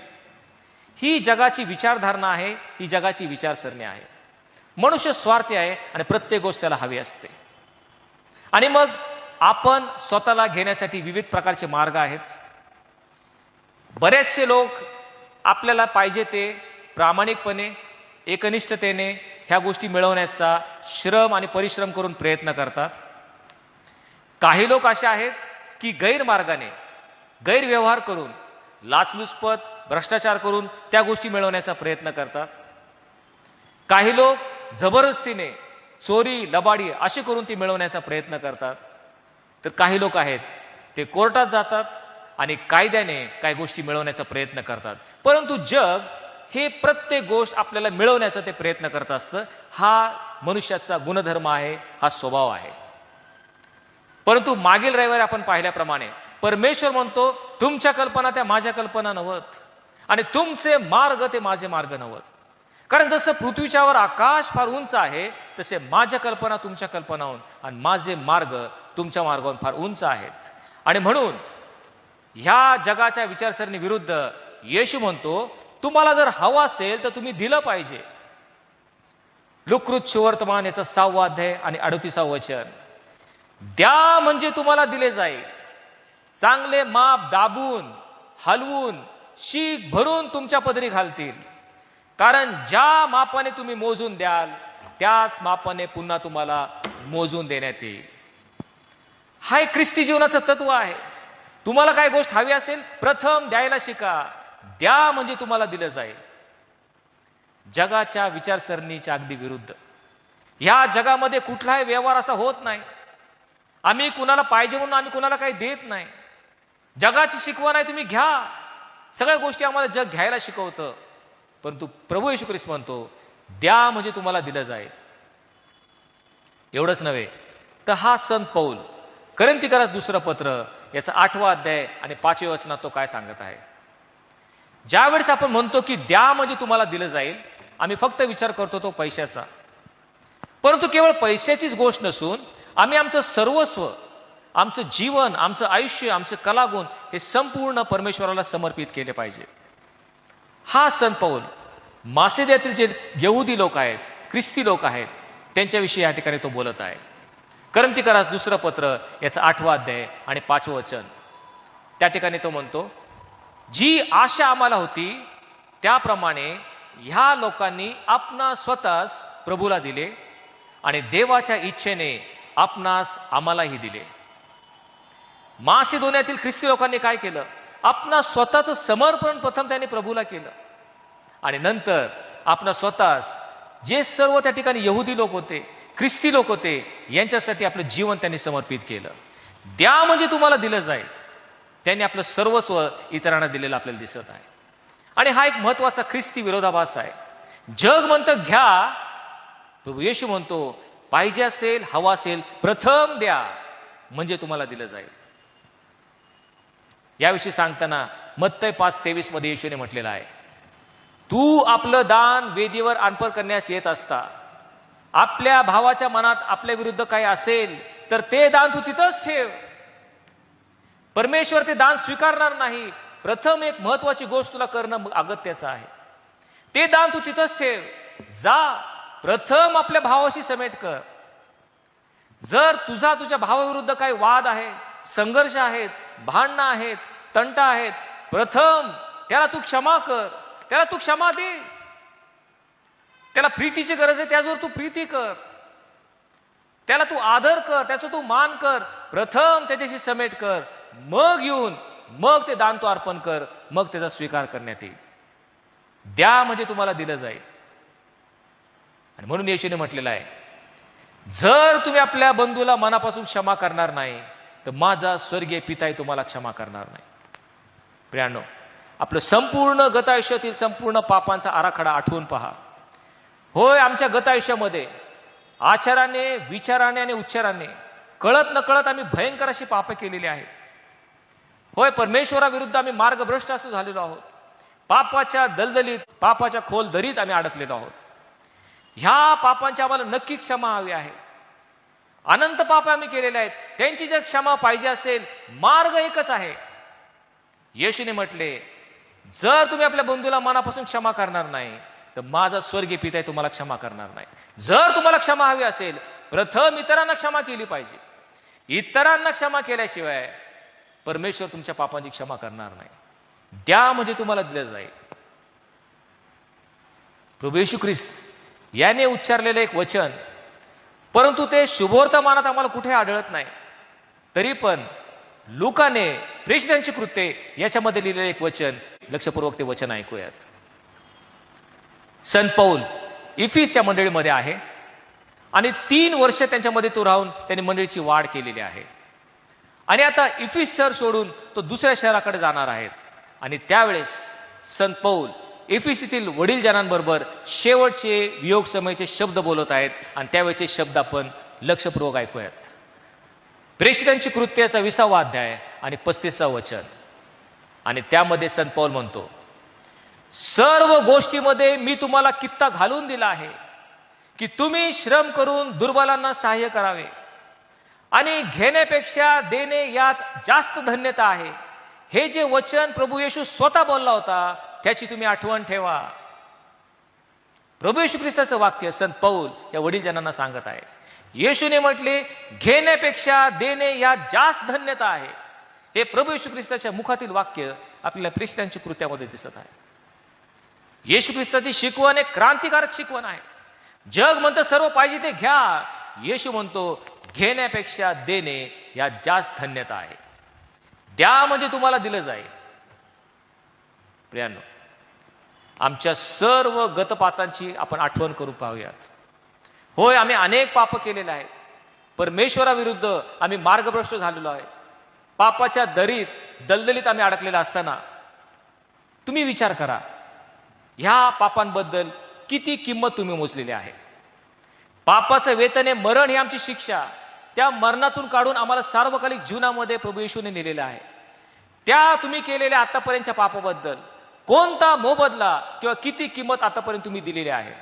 ही जगाची विचारधारणा आहे, ही जगाची विचारसरणी आहे. मनुष्य स्वार्थी आहे आणि प्रत्येक गोष्ट त्याला हवी असते. आणि मग आपण स्वतःला घेण्यासाठी विविध प्रकारचे मार्ग आहेत. बरेचसे लोक आपल्याला पाहिजे ते प्रामाणिकपणे, एकनिष्ठतेने ह्या गोष्टी मिळवण्याचा श्रम आणि परिश्रम करून प्रयत्न करतात. काही लोक असे आहेत की गैरमार्गाने, गैरव्यवहार करून, लाचलुचपत, भ्रष्टाचार करून त्या गोष्टी मिळवण्याचा प्रयत्न करतात. काही लोक जबरदस्तीने चोरी, लबाडी अशी करून ती मिळवण्याचा प्रयत्न करतात. तर काही लोक आहेत ते कोर्टात जातात आणि कायद्याने काही गोष्टी मिळवण्याचा प्रयत्न करतात. परंतु जग हे प्रत्येक गोष्ट आपल्याला मिळवण्याचा ते प्रयत्न करत असतं. हा मनुष्याचा गुणधर्म आहे, हा स्वभाव आहे. परंतु मागील रविवारी आपण पाहिल्याप्रमाणे परमेश्वर म्हणतो, तुमच्या कल्पना त्या माझ्या कल्पना नव्हत. आणि तुमचे मार्ग ते माझे मार्ग नव्हत. कारण जसं पृथ्वीच्यावर आकाश फार उंच आहे, तसे माझ्या कल्पना तुमच्या कल्पनाहून आणि माझे मार्ग तुमच्या मार्गाहून फार उंच आहेत. आणि म्हणून ह्या जगाच्या विचारसरणी विरुद्ध येशू म्हणतो, तुम्हाला जर हवं असेल तर तुम्ही दिलं पाहिजे. लुकृत सुवर्तमान याचा 6वा अध्याय आणि 38वे वचन. द्या म्हणजे तुम्हाला दिले जाईल. चांगले माप दाबून हलवून शीख भरून तुमच्या पदरी घालतील. कारण ज्या मापाने तुम्ही मोजून द्याल त्याच मापाने पुन्हा तुम्हाला मोजून देण्यात येईल. हा एक ख्रिस्ती जीवनाचं तत्व आहे. तुम्हाला काय गोष्ट हवी असेल, प्रथम द्यायला शिका. द्या म्हणजे तुम्हाला दिलं जाईल. जगाच्या विचारसरणीच्या अगदी विरुद्ध. या जगामध्ये कुठलाही व्यवहार असा होत नाही. आम्ही कुणाला पाहिजे म्हणून आम्ही कुणाला काही देत नाही. जगाची शिकवण आहे, तुम्ही घ्या. सगळ्या गोष्टी आम्हाला जग घ्यायला शिकवतं. परंतु प्रभू येशू ख्रिस्त म्हणतो, द्या म्हणजे तुम्हाला दिलं जाईल. एवढंच नव्हे तर हा संत पौल करिंथीकरास 2 पत्र याचा 8वा अध्याय आणि 5व्या वचनात तो काय सांगत आहे. ज्यावेळेस आपण म्हणतो की द्या म्हणजे तुम्हाला दिलं जाईल, आम्ही फक्त विचार करतो तो पैशाचा. परंतु केवळ पैशाचीच गोष्ट नसून आम्ही आमचं सर्वस्व, आमचं जीवन, आमचं आयुष्य, आमचं कलागुण हे संपूर्ण परमेश्वराला समर्पित केले पाहिजे. हा संत पौल मासेदियातील जे यहुदी लोक आहेत, ख्रिस्ती लोक आहेत, त्यांच्याविषयी या ठिकाणी तो बोलत आहे. करिंथीकरास 2 पत्र याचा 8वा अध्याय आणि 5वं वचन. त्या ठिकाणी तो म्हणतो, जी आशा आम्हाला होती त्याप्रमाणे ह्या लोकांनी आपणा स्वतःच प्रभूला दिले आणि देवाच्या इच्छेने आपणास आम्हालाही दिले. मासिदोनियातील ख्रिस्ती लोकांनी काय केलं, आपणा स्वतःचं समर्पण प्रथम त्यांनी प्रभूला केलं आणि नंतर आपणा स्वतःच जे सर्व त्या ठिकाणी यहुदी लोक होते, ख्रिस्ती लोक होते, यांच्यासाठी आपलं जीवन त्यांनी समर्पित केलं. द्या म्हणजे तुम्हाला दिलं जाईल. त्यांनी आपलं सर्वस्व इतरांना दिलेलं आपल्याला दिसत आहे. आणि हा एक महत्वाचा ख्रिस्ती विरोधाभास आहे. जग म्हणतं घ्या, प्रभू येशू म्हणतो पाहिजे असेल, हवा असेल, प्रथम द्या म्हणजे तुम्हाला दिलं जाईल. याविषयी सांगताना मत्तई 5:23 मध्ये येशूने म्हटलेलं आहे, तू आपलं दान वेदीवर अर्पण करण्यास येत असता आपल्या भावाच्या मनात आपल्या विरुद्ध काही असेल तर ते दान तू तिथंच ठेव. परमेश्वर ते दान स्वीकारणार नाही. प्रथम एक महत्वाची गोष्ट तुला करणं अगत्याचं आहे. ते दान तू तिथंच ठेव. जा प्रथम आपल्या भावाशी समेट कर. जर तुझ्या भावाविरुद्ध काही वाद आहे, संघर्ष आहेत, भांडणं आहेत, तंटा आहेत, प्रथम त्याला तू क्षमा कर, त्याला तू क्षमा दे. त्याला प्रीतीची गरज आहे, त्याच्यावर तू प्रीती कर. त्याला तू आदर कर, त्याचा तू मान कर. प्रथम त्याच्याशी समेट कर, मग येऊन मग ते दान तू अर्पण कर, मग त्याचा स्वीकार करण्यात येईल. द्या म्हणजे तुम्हाला दिलं जाईल. आणि म्हणून येशूने म्हटलेलं आहे, जर तुम्ही आपल्या बंधूला मनापासून क्षमा करणार नाही तर माझा स्वर्गीय पिताही तुम्हाला क्षमा करणार नाही. प्रियानो, आपलं संपूर्ण गत आयुष्यातील संपूर्ण पापांचा आराखडा आठवून पहा. होय, आमच्या गत आयुष्यामध्ये आचाराने, विचाराने आणि उच्चाराने कळत नकळत आम्ही भयंकर अशी पापे केलेली आहेत. होय, परमेश्वराविरुद्ध आम्ही मार्गभ्रष्ट असं झालेलो आहोत. पापाच्या दलदलीत, पापाच्या खोल दरीत आम्ही अडकलेलो आहोत. ह्या पापांची आम्हाला नक्की क्षमा हवी आहे. अनंत पाप आम्ही केलेले आहेत, त्यांची जर क्षमा पाहिजे असेल, मार्ग एकच आहे. येशूने म्हटले, जर तुम्ही आपल्या बंधूला मनापासून क्षमा करणार नाही तर माझा स्वर्गीय पिता तुम्हाला क्षमा करणार नाही. जर तुम्हाला क्षमा हवी असेल, प्रथम इतरांना क्षमा केली पाहिजे. इतरांना क्षमा केल्याशिवाय परमेश्वर तुमच्या पापांची क्षमा करणार नाही. द्या म्हणजे तुम्हाला दिलं जाईल. प्रभू येशू ख्रिस्त याने उच्चारलेलं एक वचन, परंतु ते शुभवर्तमानात आम्हाला कुठे आढळत नाही. तरी पण लूकाने प्रेषितांची कृत्ये याच्यामध्ये लिहिलेलं एक वचन, लक्षपूर्वक ते वचन ऐकूयात. संत पौल इफिस या मंडळीमध्ये आहे आणि 3 वर्ष त्यांच्यामध्ये तो राहून त्यांनी मंडळीची वाढ केलेली आहे. आणि आता इफिस शहर सोडून तो दुसऱ्या शहराकडे जाणार आहेत. आणि त्यावेळेस संत पौल इफिस येथील वडीलजनांबरोबर शेवटचे वियोग समयचे शब्द बोलत आहेत. आणि त्यावेळेचे शब्द आपण लक्षपूर्वक ऐकूयात. प्रेषितांची कृत्याचा 20वा अध्याय आणि 35वा वचन. आणि त्यामध्ये संत पौल म्हणतो, सर्व गोष्टीमध्ये मी तुम्हाला कित्ता घालून दिला आहे की तुम्ही श्रम करून दुर्बलांना सहाय्य करावे आणि घेण्यापेक्षा देणे यात जास्त धन्यता आहे. हे जे वचन प्रभू येशू स्वतः बोलला होता त्याची तुम्ही आठवण ठेवा. प्रभू येशू ख्रिस्ताचं वाक्य संत पौल या वडीलजनांना सांगत आहे. येशूने म्हटले घेण्यापेक्षा देणे यात जास्त धन्यता आहे. हे प्रभू येशू ख्रिस्ताच्या मुखातील वाक्य आपल्याला ख्रिस्तांच्या कृत्यामध्ये दिसत आहे. येशू ख्रिस्ताची शिकवण एक क्रांतिकारक शिकवण आहे. जग म्हणतं सर्व पाहिजे ते घ्या, येशू म्हणतो घेण्यापेक्षा देणे यात जास्त धन्यता आहे. द्या म्हणजे तुम्हाला दिलं जाईल. प्रियांनो, आमच्या सर्व गतपातांची आपण आठवण करून पाहूयात. होय, आम्ही अनेक पाप केलेले आहेत. परमेश्वराविरुद्ध आम्ही मार्गभ्रष्ट झालेलो आहे. पापाच्या दरीत दलदलीत आम्ही अडकलेला असताना तुम्ही विचार करा, ह्या पापांबद्दल किती किंमत तुम्ही मोजलेली आहे. पापाचं वेतन हे मरण, ही आमची शिक्षा. त्या मरणातून काढून आम्हाला सार्वकालिक जीवनामध्ये प्रभू येशूने नेलेलं आहे. त्या तुम्ही केलेल्या आतापर्यंतच्या पापाबद्दल कोणता मोबदला किंवा किती किंमत आतापर्यंत तुम्ही दिलेली आहे?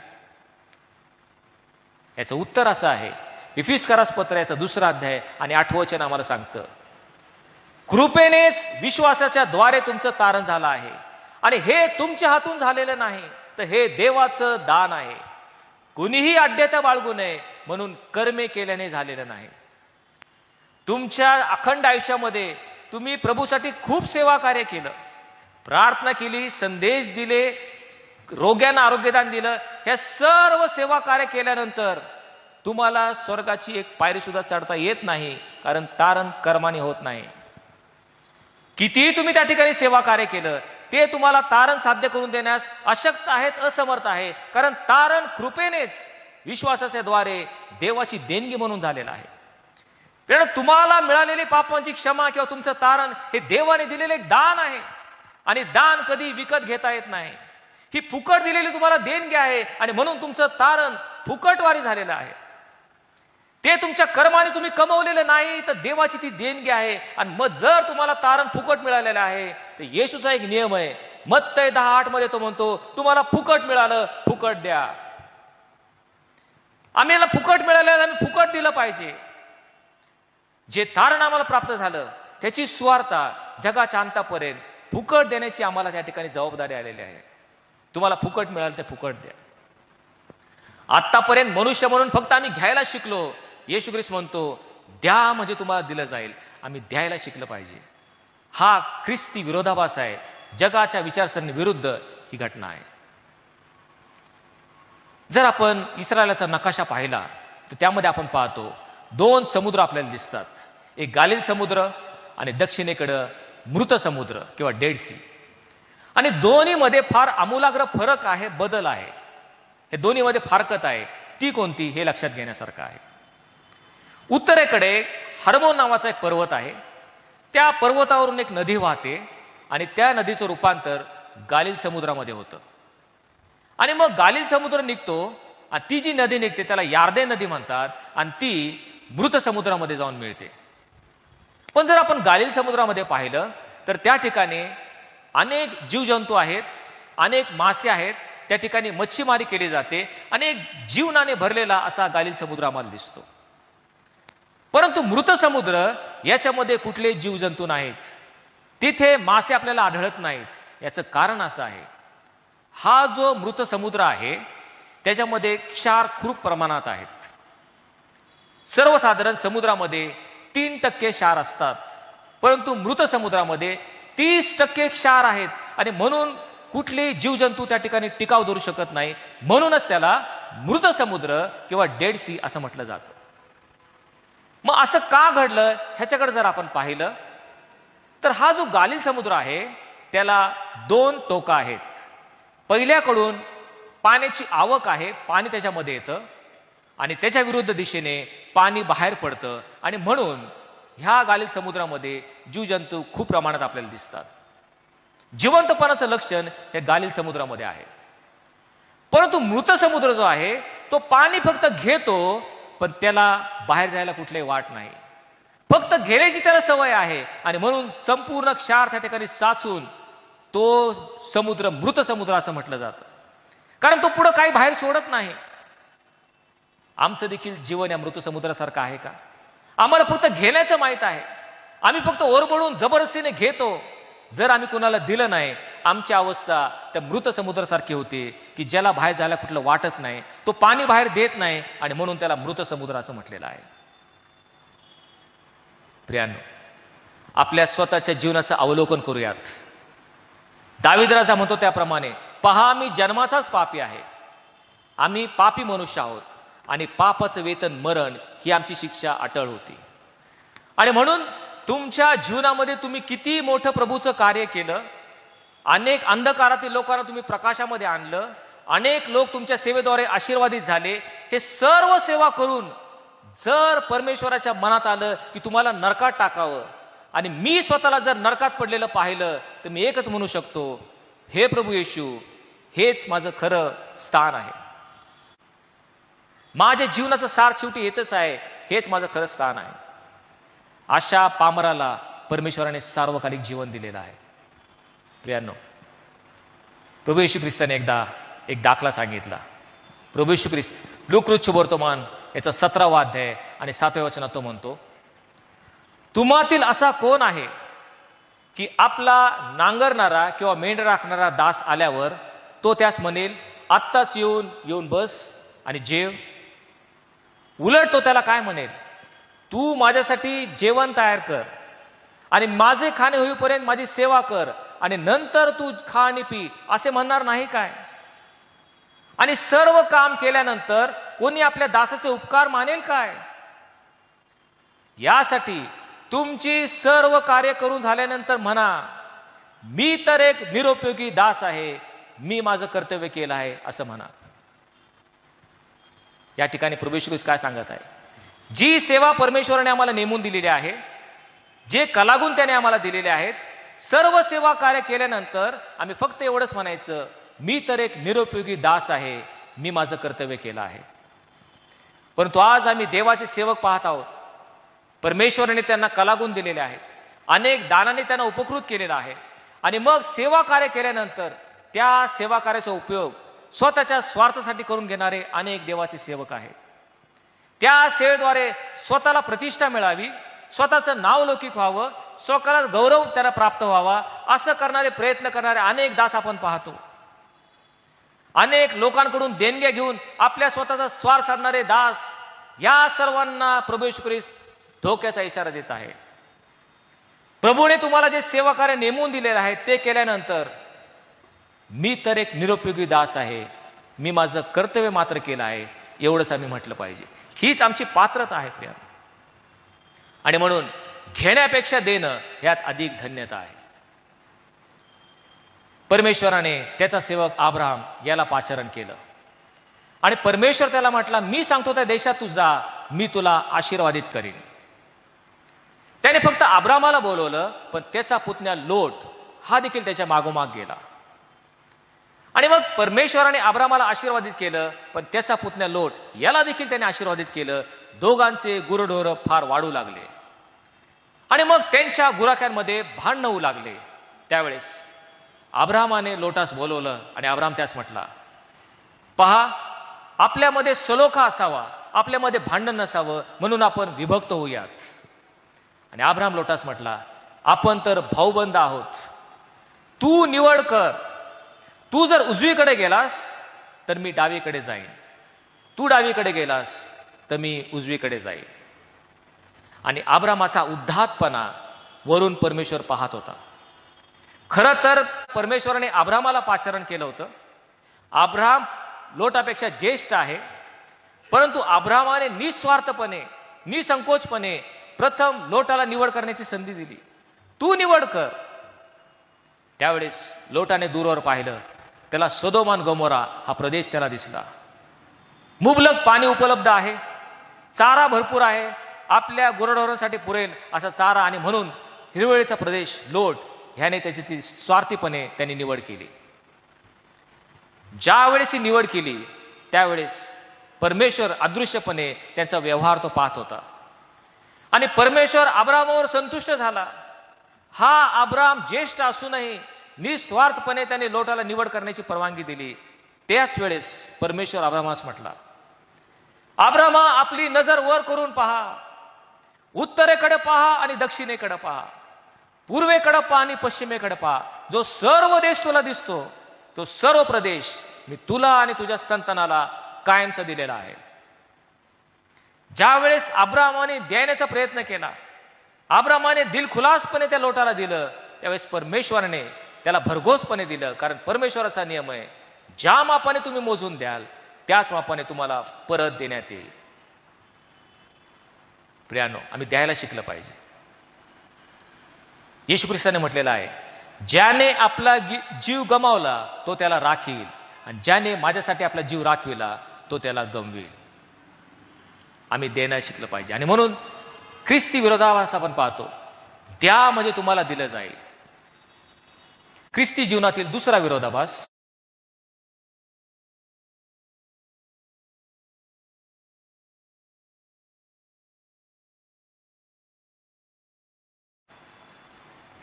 याचं उत्तर असं आहे. इफिस्करास पत्र याचा 2 अध्याय आणि 8 वचन आम्हाला सांगतं, कृपेनेच विश्वासाच्या द्वारे तुमचं तारण झालं आहे आणि हे तुमच्या हातून झालेलं नाही, तर हे देवाचं दान आहे. कुणीही अड्ड्यात बाळगू नये म्हणून कर्मे केल्याने झालेलं नाही. तुमच्या अखंड आयुष्यामध्ये तुम्ही प्रभूसाठी खूप सेवा कार्य केलं, प्रार्थना केली, संदेश दिले, रोग्यांना आरोग्यदान दिलं. ह्या सर्व सेवा कार्य केल्यानंतर तुम्हाला स्वर्गाची एक पायरी सुद्धा चढता येत नाही, कारण तारण कर्माने होत नाही. कितीही तुम्ही त्या ठिकाणी सेवा कार्य केलं, ते तुम्हाला तारण साध्य करून देण्यास अशक्त आहेत, असमर्थ आहे, कारण तारण कृपेनेच विश्वासाच्या द्वारे देवाची देणगी म्हणून झालेलं आहे. तुम्हाला मिळालेली पापांची क्षमा किंवा तुमचं तारण हे देवाने दिलेले एक दान आहे आणि दान कधी विकत घेता येत नाही. ही फुकट दिलेली तुम्हाला देणगी आहे आणि म्हणून तुमचं तारण फुकटवारी झालेलं आहे. ते तुमच्या कर्माने तुम्ही कमवलेलं नाही, तर देवाची ती देणगी आहे. आणि मग जर तुम्हाला तारण फुकट मिळालेलं आहे तर येशूचा एक नियम आहे. मत्तय 10:8 मध्ये तो म्हणतो, तुम्हाला फुकट मिळालं, फुकट द्या. आम्हाला फुकट मिळालेलं आम्ही फुकट दिलं पाहिजे. जे तारण आम्हाला प्राप्त झालं त्याची स्वार्था जगाच्या अंतापर्यंत फुकट देण्याची आम्हाला त्या ठिकाणी जबाबदारी आलेली आहे. तुम्हाला फुकट मिळालं ते फुकट द्या. आतापर्यंत मनुष्य म्हणून फक्त आम्ही घ्यायला शिकलो. येशू ख्रिस्त म्हणतो द्या म्हणजे तुम्हाला दिलं जाईल. आम्ही द्यायला शिकलं पाहिजे. हा ख्रिस्ती विरोधाभास आहे. जगाच्या विचारसरणी विरुद्ध ही घटना आहे. जर आपण इस्रायलाचा नकाशा पाहिला तर त्यामध्ये आपण पाहतो 2 समुद्र आपल्याला दिसतात. एक गालिल समुद्र आणि दक्षिणेकडं मृत समुद्र किंवा डेड सी. आणि दोन्हीमध्ये फार आमूलाग्र फरक आहे, बदल आहे. हे दोन्हीमध्ये फारकत आहे. ती कोणती हे लक्षात घेण्यासारखं आहे. उत्तरेकडे हर्मोन नावाचा एक पर्वत आहे. त्या पर्वतावरून एक नदी वाहते आणि त्या नदीचं रूपांतर गालिल समुद्रामध्ये होतं. आणि मग गालिल समुद्र निघतो आणि ती जी नदी निघते त्याला यार्दे नदी म्हणतात आणि ती मृत समुद्रामध्ये जाऊन मिळते. पण जर आपण गालिल समुद्रामध्ये पाहिलं तर त्या ठिकाणी अनेक जीवजंतू आहेत, अनेक मासे आहेत. त्या ठिकाणी मच्छीमारी केली जाते. अनेक जीवनाने भरलेला असा गालिल समुद्र आम्हाला दिसतो. परंतु मृत समुद्र याच्यामध्ये कुठले जीवजंतू नाहीत. तिथे मासे आपल्याला आढळत नाहीत. याचं कारण असं आहे, हा जो मृत समुद्र आहे त्याच्यामध्ये क्षार खूप प्रमाणात आहेत. सर्वसाधारण समुद्रामध्ये 3% क्षार असतात, परंतु मृत समुद्रामध्ये 30% क्षार आहेत. आणि म्हणून कुठले जीवजंतू त्या ठिकाणी टिकाव धरू शकत नाही. म्हणूनच त्याला मृत समुद्र किंवा डेड सी असं म्हटलं जातं. मग असं का घडलं ह्याच्याकडे जर आपण पाहिलं तर हा जो गालिल समुद्र आहे त्याला 2 टोकं आहेत. पहिल्याकडून पाण्याची आवक आहे, पाणी त्याच्यामध्ये येतं आणि त्याच्या विरुद्ध दिशेने पाणी बाहेर पडतं आणि म्हणून ह्या गालिल समुद्रामध्ये जीवजंतू खूप प्रमाणात आपल्याला दिसतात. जिवंतपणाचं लक्षण हे गालिल समुद्रामध्ये आहे. परंतु मृत समुद्र जो आहे तो पाणी फक्त घेतो, पण त्याला बाहेर जायला कुठलीही वाट नाही. फक्त घेण्याची त्याला सवय आहे आणि म्हणून संपूर्ण क्षार त्या ठिकाणी साचून तो समुद्र मृत समुद्र असं म्हटलं जातं, कारण तो पुढं काही बाहेर सोडत नाही. आमचं देखील जीवन या मृत समुद्रासारखं आहे का? आम्हाला फक्त घेण्याचं माहित आहे, आम्ही फक्त ओरबडून जबरदस्तीने घेतो. जर आम्ही कुणाला दिलं नाही, आमची अवस्था त्या मृत समुद्रासारखी होती की ज्याला बाहेर जायला कुठलं वाटच नाही, तो पाणी बाहेर देत नाही, आणि म्हणून त्याला मृत समुद्र असं म्हटलेलं आहे. प्रियांनो, आपल्या स्वतःच्या जीवनाचं अवलोकन करूयात. दावीद राजा म्हणतो त्याप्रमाणे, पहा मी जन्माचाच पापी आहे. आम्ही पापी मनुष्य आहोत आणि पापाचं वेतन मरण ही आमची शिक्षा अटळ होती. आणि म्हणून तुमच्या जीवनामध्ये तुम्ही किती मोठं प्रभूचं कार्य केलं, अनेक अंधकारातील लोकांना तुम्ही प्रकाशामध्ये आणलं, अनेक लोक तुमच्या सेवेद्वारे आशीर्वादित झाले. हे सर्व सेवा करून जर परमेश्वराच्या मनात आलं की तुम्हाला नरकात टाकावं, आणि मी स्वतःला जर नरकात पडलेलं पाहिलं, तर मी एकच म्हणू शकतो, हे प्रभू येशू, हेच माझं खरं स्थान आहे. माझ्या जीवनाचं सार शेवटी येतच आहे, हेच माझं खरं स्थान आहे. अशा पामराला परमेश्वराने सार्वकालिक जीवन दिलेलं आहे. प्रियांनो, प्रभू येशू ख्रिस्ताने एकदा एक दाखला सांगितला. प्रभू येशू ख्रिस्त लूक वर्तमान याचा 17वा अध्याय आणि 7व्या वचनात तो म्हणतो, तुम्हातील असा कोण आहे की आपला नांगरणारा किंवा मेंढ राखणारा दास आल्यावर तो त्यास म्हणेल, आत्ताच येऊन बस आणि जेव. उलट तो त्याला काय म्हणेल, तू माझ्यासाठी जेवण तयार कर आणि माझे खाणे होईपर्यंत माझी सेवा कर आणि नंतर तू खा आणि पी, असे म्हणणार नाही काय? आणि सर्व काम केल्यानंतर कोणी आपल्या दासाचे उपकार मानेल काय? यासाठी तुमची सर्व कार्य करून झाल्यानंतर म्हणा, मी तर एक निरुपयोगी दास आहे, मी माझं कर्तव्य केलं आहे असं म्हणा. या ठिकाणी प्रभू येशू ख्रिस्त काय सांगत आहे? जी सेवा परमेश्वराने आम्हाला नेमून दिलेली आहे, जे कलागुण त्याने आम्हाला दिलेले आहेत, सर्व सेवा कार्य केल्यानंतर आम्ही फक्त एवढंच म्हणायचं, मी तर एक निरुपयोगी दास आहे, मी माझं कर्तव्य केलं आहे. परंतु आज आम्ही देवाचे सेवक पाहत आहोत. परमेश्वराने त्यांना कलागुण दिलेले आहेत, अनेक दानाने त्यांना उपकृत केलेला आहे, आणि मग सेवा कार्य केल्यानंतर त्या सेवा कार्याचा उपयोग स्वतःच्या स्वार्थासाठी करून घेणारे अनेक देवाचे सेवक आहेत. त्या सेवेद्वारे स्वतःला प्रतिष्ठा मिळावी, स्वतःचं नाव लौकिक व्हावं, स्वतःला गौरव त्याला प्राप्त व्हावा, असं करणारे प्रयत्न करणारे अनेक दास आपण पाहतो. अनेक लोकांकडून देणग्या घेऊन आपल्या स्वतःचा स्वार्थ साधणारे दास, या सर्वांना प्रभू येशू ख्रिस्त धोक्याचा इशारा देत आहे. प्रभूने तुम्हाला जे सेवा कार्य नेमून दिलेलं आहे ते केल्यानंतर, मी तर एक निरुपयोगी दास आहे, मी माझं कर्तव्य मात्र केलं आहे, एवढंच आम्ही म्हटलं पाहिजे. हीच आमची पात्रता आहे प्रिय. आणि म्हणून घेण्यापेक्षा देणं यात अधिक धन्यता आहे. परमेश्वराने त्याचा सेवक अब्राहम याला पाचारण केलं, आणि परमेश्वर त्याला म्हटला, मी सांगतो त्या देशात तू जा, मी तुला आशीर्वादित करीन. त्याने फक्त अब्रामाला बोलवलं, पण त्याचा पुतण्या लोट हा देखील त्याच्या मागोमाग गेला. आणि मग परमेश्वराने अब्रामाला आशीर्वादित केलं, पण त्याचा पुतण्या लोट याला देखील त्याने आशीर्वादित केलं. दोघांचे गुरढोर फार वाढू लागले, आणि मग त्यांच्या गुराख्यांमध्ये भांडण होऊ लागले. त्यावेळेस अब्रामाने लोटास बोलवलं, आणि अब्राम त्यास म्हटला, पहा, आपल्यामध्ये सलोखा असावा, आपल्यामध्ये भांडण नसावं, म्हणून आपण विभक्त होऊयात. आणि अब्राम लोटास म्हटला, आपण तर भाऊबंद आहोत, तू निवड कर. तू जर उजवीकडे गेलास तर मी डावीकडे जाईन, तू डावीकडे गेलास तर मी उजवीकडे जाईन. आणि अब्रामाचा उद्धातपणा वरून परमेश्वर पाहत होता. खरं तर परमेश्वराने अब्रामाला पाचारण केलं होतं. अब्राम लोटापेक्षा ज्येष्ठ आहे, परंतु अब्रामाने निस्वार्थपणे, निसंकोचपणे प्रथम लोटाला निवड करण्याची संधी दिली. तू निवड कर. त्यावेळेस लोटाने दूरवर पाहिलं, त्याला सोदोम आणि गोमोरा हा प्रदेश त्याला दिसला. मुबलक पाणी उपलब्ध आहे, चारा भरपूर आहे, आपल्या गुरढोरांसाठी पुरेल असा चारा, आणि म्हणून हिरवळीचा प्रदेश लोट ह्याने त्याची ती स्वार्थीपणे त्यांनी निवड केली. ज्या वेळेस ही निवड केली त्यावेळेस परमेश्वर अदृश्यपणे त्यांचा व्यवहार तो पाहत होता, आणि परमेश्वर अब्रामावर संतुष्ट झाला. हा अब्राम ज्येष्ठ असूनही निस्वार्थपणे त्याने लोटाला निवड करण्याची परवानगी दिली. त्याच वेळेस परमेश्वर अब्रामास म्हटला, अब्रामा, आपली नजर वर करून पहा, उत्तरेकडे पहा आणि दक्षिणेकडे पहा, पूर्वेकडे पहा आणि पश्चिमेकडे पहा. जो सर्व देश तुला दिसतो तो सर्व प्रदेश मी तुला आणि तुझ्या संतानाला कायमचा दिलेला आहे. ज्या वेळेस अब्रामाने देण्याचा प्रयत्न केला, अब्रामाने दिलखुलासपणे त्या लोटाला दिलं, त्यावेळेस परमेश्वराने त्याला भरघोसपणे दिलं. कारण परमेश्वराचा नियम आहे, ज्या मापाने तुम्ही मोजून द्याल त्याच मापाने तुम्हाला परत देण्यात येईल. प्रियानो, आम्ही द्यायला शिकलं पाहिजे. येशू ख्रिस्ताने म्हटलेलं आहे, ज्याने आपला जीव गमावला तो त्याला राखील, आणि ज्याने माझ्यासाठी आपला जीव राखविला तो त्याला गमवेल. आम्ही देणं शिकलं पाहिजे. आणि म्हणून ख्रिस्ती विरोधाभास आपण पाहतो, द्या म्हणजे तुम्हाला दिलं जाईल. ख्रिस्ती जीवनातील दुसरा विरोधाभास,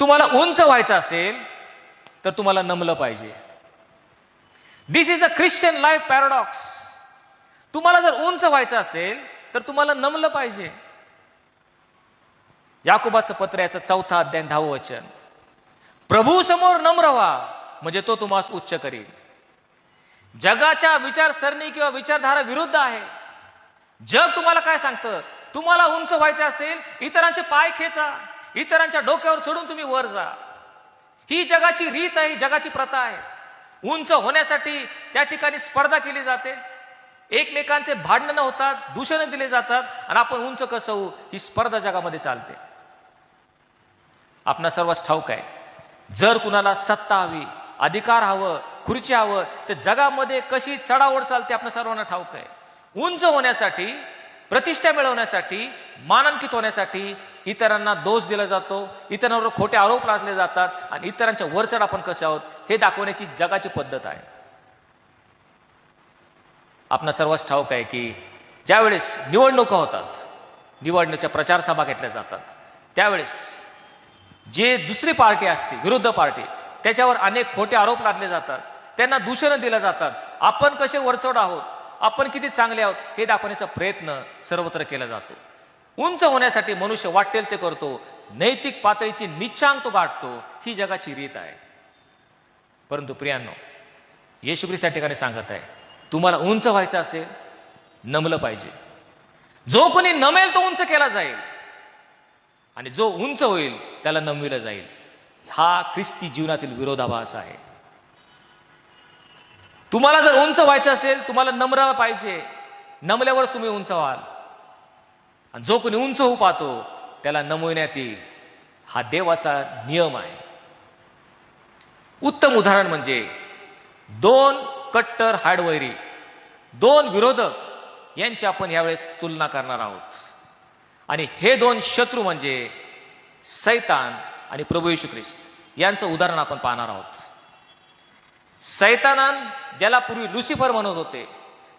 तुम्हाला उंच व्हायचं असेल तर तुम्हाला नमलं पाहिजे. This is a Christian life paradox. तुम्हाला जर उंच व्हायचं असेल तर तुम्हाला नमलं पाहिजे. याकोबाचं पत्र याचा 4 अध्याय 10 वचन, प्रभू समोर नम्र व्हा म्हणजे तो तुम्हाला उच्च करील. जगाच्या विचारसरणी किंवा विचारधारा विरुद्ध आहे. जग तुम्हाला काय सांगतं, तुम्हाला उंच व्हायचं असेल इतरांचे पाय खेचा, इतरांच्या डोक्यावर चढून तुम्ही वर जा. ही जगाची रीत आहे, जगाची प्रथा आहे. उंच होण्यासाठी त्या ठिकाणी स्पर्धा केली जाते, एकमेकांचे भांडणं होतात, दूषणं दिले जातात, आणि आपण उंच कसं होऊ ही स्पर्धा जगामध्ये चालते. आपणा सर्वच ठाऊक आहे, जर कुणाला सत्ता हवी, अधिकार हवं, खुर्ची हवं, तर जगामध्ये कशी चढाओढ चालते आपण सर्वांना ठाऊक आहे. उंच होण्यासाठी, प्रतिष्ठा मिळवण्यासाठी, मानांकित होण्यासाठी इतरांना दोष दिला जातो, इतरांवर खोटे आरोप लादले जातात, आणि इतरांच्या वरचढ आपण कसे आहोत हे दाखवण्याची जगाची पद्धत आहे. आपणा सर्वच ठाऊक आहे की ज्यावेळेस निवडणुका होतात, निवडणुकीच्या प्रचार सभा घेतल्या जातात, त्यावेळेस जे दुसरी पार्टी असते, विरुद्ध पार्टी, त्याच्यावर अनेक खोटे आरोप लादले जातात, त्यांना दूषणं दिलं जातात. आपण कसे वरचढ आहोत, आपण किती चांगले आहोत हे दाखवण्याचा प्रयत्न सर्वत्र केला जातो. उंच होण्यासाठी मनुष्य वाटेल ते करतो, नैतिक पातळीची निच्चांक तो गाठतो. ही जगाची रीत आहे. परंतु प्रियांनो, येशू ख्रिस्त या ठिकाणी सांगत आहे, तुम्हाला उंच व्हायचं असेल नमलं पाहिजे. जो कोणी नमेल तो उंच केला जाईल, आणि जो उंच होईल त्याला नमविलं जाईल. हा ख्रिस्ती जीवनातील विरोधाभास आहे. तुम्हाला जर उंच व्हायचं असेल तुम्हाला नम्र पाहिजे, नमल्यावर तुम्ही उंच व्हाल. आणि जो कोणी उंच होऊ पाहतो त्याला नमविण्यात येईल. हा देवाचा नियम आहे. उत्तम उदाहरण म्हणजे 2 कट्टर हाडवैरी, 2 विरोधक यांची आपण यावेळेस तुलना करणार आहोत. आणि हे 2 शत्रू म्हणजे सैतान आणि प्रभू येशू ख्रिस्त यांचं उदाहरण आपण पाहणार आहोत. सैतानान, ज्याला पूर्वी लुसिफर म्हणत होते,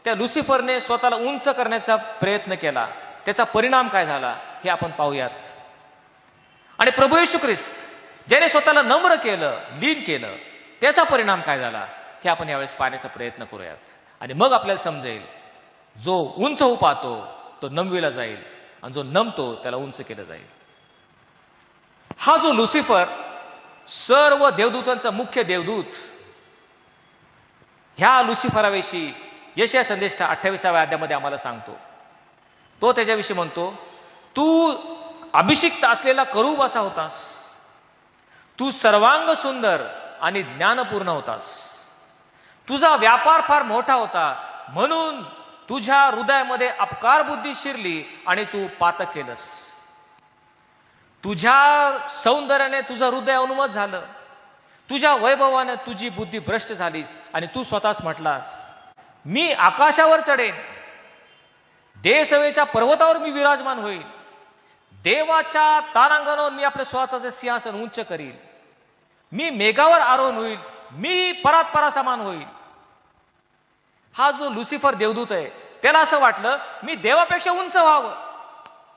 त्या लुसिफरने स्वतःला उंच करण्याचा प्रयत्न केला. त्याचा परिणाम काय झाला हे आपण पाहूयात. आणि प्रभू येशू ख्रिस्त ज्याने स्वतःला नम्र केलं, लीन केलं, त्याचा परिणाम काय झाला हे आपण यावेळेस पाहण्याचा प्रयत्न करूयात. आणि मग आपल्याला समजेल, जो उंच होऊ पाहतो तो नमविला जाईल, आणि जो नमतो त्याला उंच केलं जाईल. हा जो लुसिफर, सर्व देवदूतांचा मुख्य देवदूत, ह्या लुसिफराविषयी यशाया संदेश 28व्या अध्यायामध्ये आम्हाला सांगतो. तो त्याच्याविषयी म्हणतो, तू अभिषिक्त असलेला करूब असा होतास, तू सर्वांग सुंदर आणि ज्ञानपूर्ण होतास, तुझा व्यापार फार मोठा होता, म्हणून तुझ्या हृदयामध्ये अपकार बुद्धी शिरली आणि तू पातक केलंस. तुझ्या सौंदर्याने तुझं हृदय उन्मत्त झालं, तुझ्या वैभवाने तुझी बुद्धी भ्रष्ट झालीस, आणि तू स्वतःच म्हटलास, मी आकाशावर चढेन, देवसेवेच्या पर्वतावर मी विराजमान होईल, देवाच्या तारांगणावर मी आपले स्वतःचे सिंहासन उंच करील, मी मेघावर आरोहण होईल, मी परात्परा समान होईल. हा जो लुसिफर देवदूत आहे त्याला असं वाटलं, मी देवापेक्षा उंच व्हावं,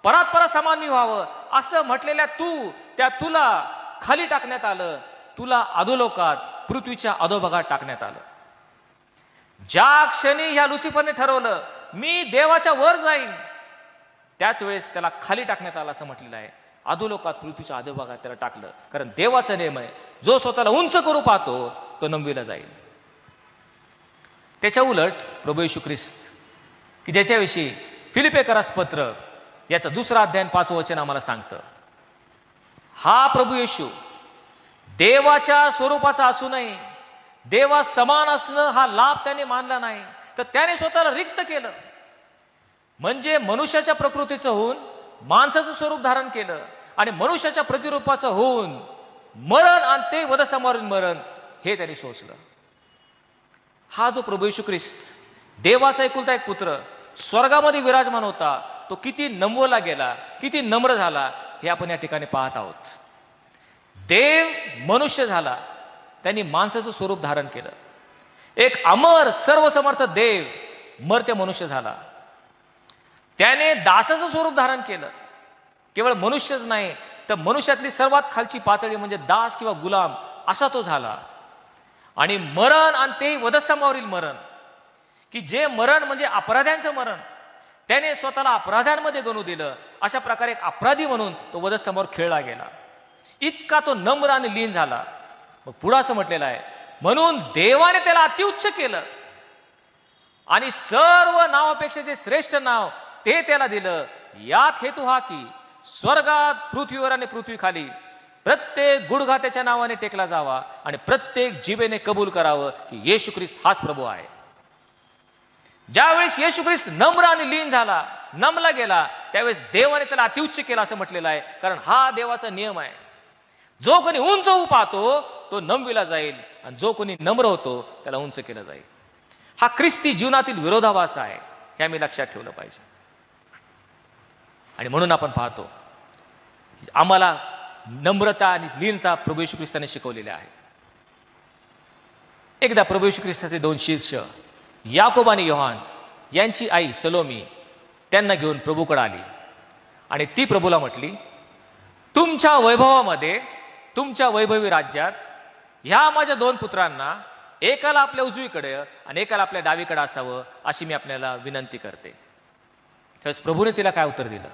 परात्परा समान मी व्हावं. असं म्हटलेल्या तुला खाली टाकण्यात आलं. तुला अधोलोकात पृथ्वीच्या अधोभागात टाकण्यात आलं. ज्या क्षणी ह्या लुसिफरने ठरवलं मी देवाच्या वर जाईन, त्याच वेळेस त्याला खाली टाकण्यात आलं असं म्हटलेलं आहे. अधोलोकात पृथ्वीच्या अधोभागात त्याला टाकलं, कारण देवाचा नियम आहे जो स्वतःला उंच करू पाहतो तो नववीला जाईल. त्याच्या उलट प्रभू येशू ख्रिस्त की ज्याच्याविषयी फिलिप्पेकरास पत्र याचं 2 अध्याय 5 वचन आम्हाला सांगतं, हा प्रभू येशू देवाच्या स्वरूपाचा असूनही देवा समान असणं हा लाभ त्याने मानला नाही, तर त्याने स्वतःला रिक्त केलं. म्हणजे मनुष्याच्या प्रकृतीचं होऊन माणसाचं स्वरूप धारण केलं आणि मनुष्याच्या प्रतिरूपाचं होऊन मरण आणि ते वधस्तंभावरील मरण हे त्यांनी सोसलं. हा जो प्रभू येशू ख्रिस्त देवाचा एकुलता एक पुत्र स्वर्गामध्ये विराजमान होता, तो किती नमवला गेला, किती नम्र झाला हे आपण या ठिकाणी पाहत आहोत. देव मनुष्य झाला, त्यांनी माणसाचं स्वरूप धारण केलं. एक अमर सर्वसमर्थ देव मर्त्य मनुष्य झाला, त्याने दासाचं स्वरूप धारण केलं. केवळ मनुष्यच नाही तर मनुष्यातली सर्वात खालची पातळी म्हणजे दास किंवा गुलाम असा तो झाला. आणि मरण आणि ते वधस्तंभावरील मरण, की जे मरण म्हणजे अपराध्यांचं मरण, त्याने स्वतःला अपराध्यांमध्ये गणू दिलं. अशा प्रकारे एक अपराधी म्हणून तो वधस्तंभावर खेळला गेला. इतका तो नम्र आणि लीन झाला. मग पुढे असं म्हटलेलं आहे, म्हणून देवाने त्याला अतिउच्च केलं आणि सर्व नावापेक्षा जे श्रेष्ठ नाव ते त्याला दिलं. यात हेतू हा की स्वर्गात, पृथ्वीवर आणि पृथ्वीखाली प्रत्येक गुडघा त्याच्या नावाने टेकला जावा आणि प्रत्येक जिभेने कबूल करावं की येशू ख्रिस्त हाच प्रभू आहे. ज्यावेळेस येशू ख्रिस्त नम्र आणि लीन झाला, नमला गेला, त्यावेळेस देवाने त्याला अतिउच्च केला असं म्हटलेलं आहे. कारण हा देवाचा नियम आहे, जो कोणी उंच होऊ पाहतो तो नमविला जाईल आणि जो कोणी नम्र होतो त्याला उंच केलं जाईल. हा ख्रिस्ती जीवनातील विरोधाभास आहे, हे आम्ही लक्षात ठेवलं पाहिजे. आणि म्हणून आपण पाहतो आम्हाला नम्रता आणि लीनता प्रभू येशू ख्रिस्ताने शिकवलेल्या आहे. एकदा प्रभू येशू ख्रिस्ताचे 2 शिष्य याकोब आणि योहान यांची आई सलोमी त्यांना घेऊन प्रभूकडे आली आणि ती प्रभूला म्हटली, तुमच्या वैभवामध्ये, तुमच्या वैभवी राज्यात ह्या माझ्या 2 पुत्रांना एकाला आपल्या उजवीकडे आणि एकाला आपल्या डावीकडे असावं अशी मी आपल्याला विनंती करते. त्यावेळेस प्रभूने तिला काय उत्तर दिलं?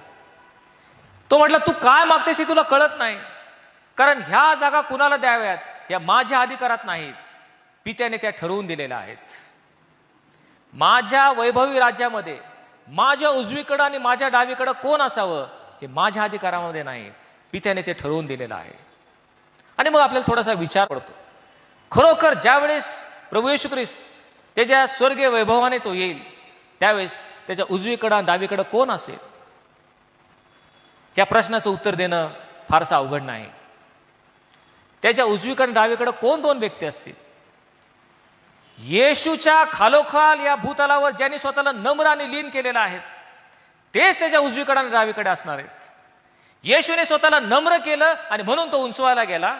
तो म्हटला, तू काय मागतेस हे तुला कळत नाही, कारण ह्या जागा कुणाला द्याव्यात ह्या माझ्या अधिकारात नाहीत, पित्याने त्या ठरवून दिलेल्या आहेत. माझ्या वैभवी राज्यामध्ये माझ्या उजवीकडं आणि माझ्या डावीकडं कोण असावं हे माझ्या अधिकारामध्ये नाही, पित्याने ते ठरवून दिलेलं आहे. आणि मग आपल्याला थोडासा विचार पडतो, खरोखर ज्यावेळेस प्रभू येशू ख्रिस्त त्याच्या स्वर्गीय वैभवाने तो येईल त्यावेळेस त्याच्या उजवीकडं आणि डावीकडं कोण असेल? या प्रश्नाचं उत्तर देणं फारसं अवघड नाही. त्याच्या उजवीकडे डावीकडे कोण 2 व्यक्ती असतील? येशूच्या खालोखाल या भूतलावर ज्यांनी स्वतःला नम्र आणि लीन केलेलं आहे तेच त्याच्या उजवीकडे आणि डावीकडे असणार आहेत. येशूने स्वतःला नम्र केलं आणि म्हणून तो उंचवायला गेला.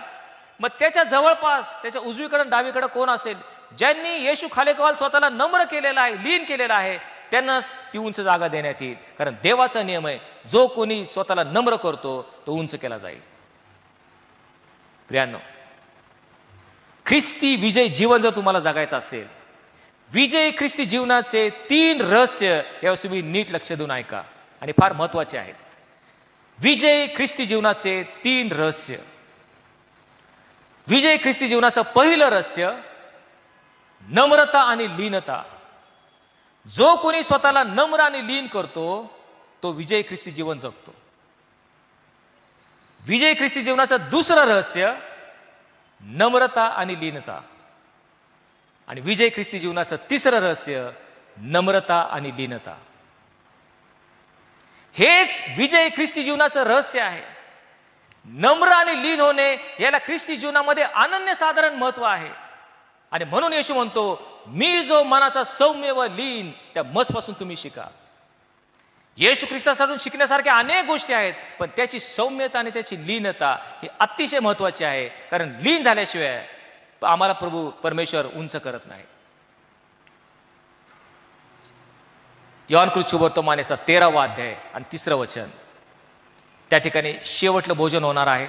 मग त्याच्या जवळपास त्याच्या उजवीकडे आणि डावीकडे कोण असेल? ज्यांनी येशू खालोखाल स्वतःला नम्र केलेला आहे, लीन केलेला आहे, त्यांनाच ती उंच जागा देण्यात येईल. कारण देवाचा नियम आहे, जो कोणी स्वतःला नम्र करतो तो उंच केला जाईल. प्रियांनो, ख्रिस्ती विजय जीवन जर तुम्हाला जगायचं असेल, विजय ख्रिस्ती जीवनाचे 3 रहस्य यावर तुम्ही नीट लक्ष देऊन ऐका आणि फार महत्वाचे आहेत. विजय ख्रिस्ती जीवनाचे 3 रहस्य. विजय ख्रिस्ती जीवनाचं पहिलं रहस्य नम्रता आणि लीनता. जो कोणी स्वतःला नम्र आणि लीन करतो तो विजय ख्रिस्ती जीवन जगतो. विजय ख्रिस्ती जीवनाचं दुसरं रहस्य नम्रता आणि लीनता. आणि विजय ख्रिस्ती जीवनाचं तिसरं रहस्य नम्रता आणि लीनता. हेच विजय ख्रिस्ती जीवनाचं रहस्य आहे. नम्र आणि लीन होणे याला ख्रिस्ती जीवनामध्ये अनन्यसाधारण महत्व आहे. आणि म्हणून येशू म्हणतो, मी जो मनाचा सौम्य व लीन त्या मजपासून तुम्ही शिका. येशू ख्रिस्ताकडून शिकण्यासारख्या अनेक गोष्टी आहेत, पण त्याची सौम्यता आणि त्याची लीनता ही अतिशय महत्वाची आहे. कारण लीन झाल्याशिवाय आम्हाला प्रभू परमेश्वर उंच करत नाही. योहान कृत शुभवर्तमानाचा 13वा अध्याय आणि 3रं वचन, त्या ठिकाणी शेवटलं भोजन होणार आहे.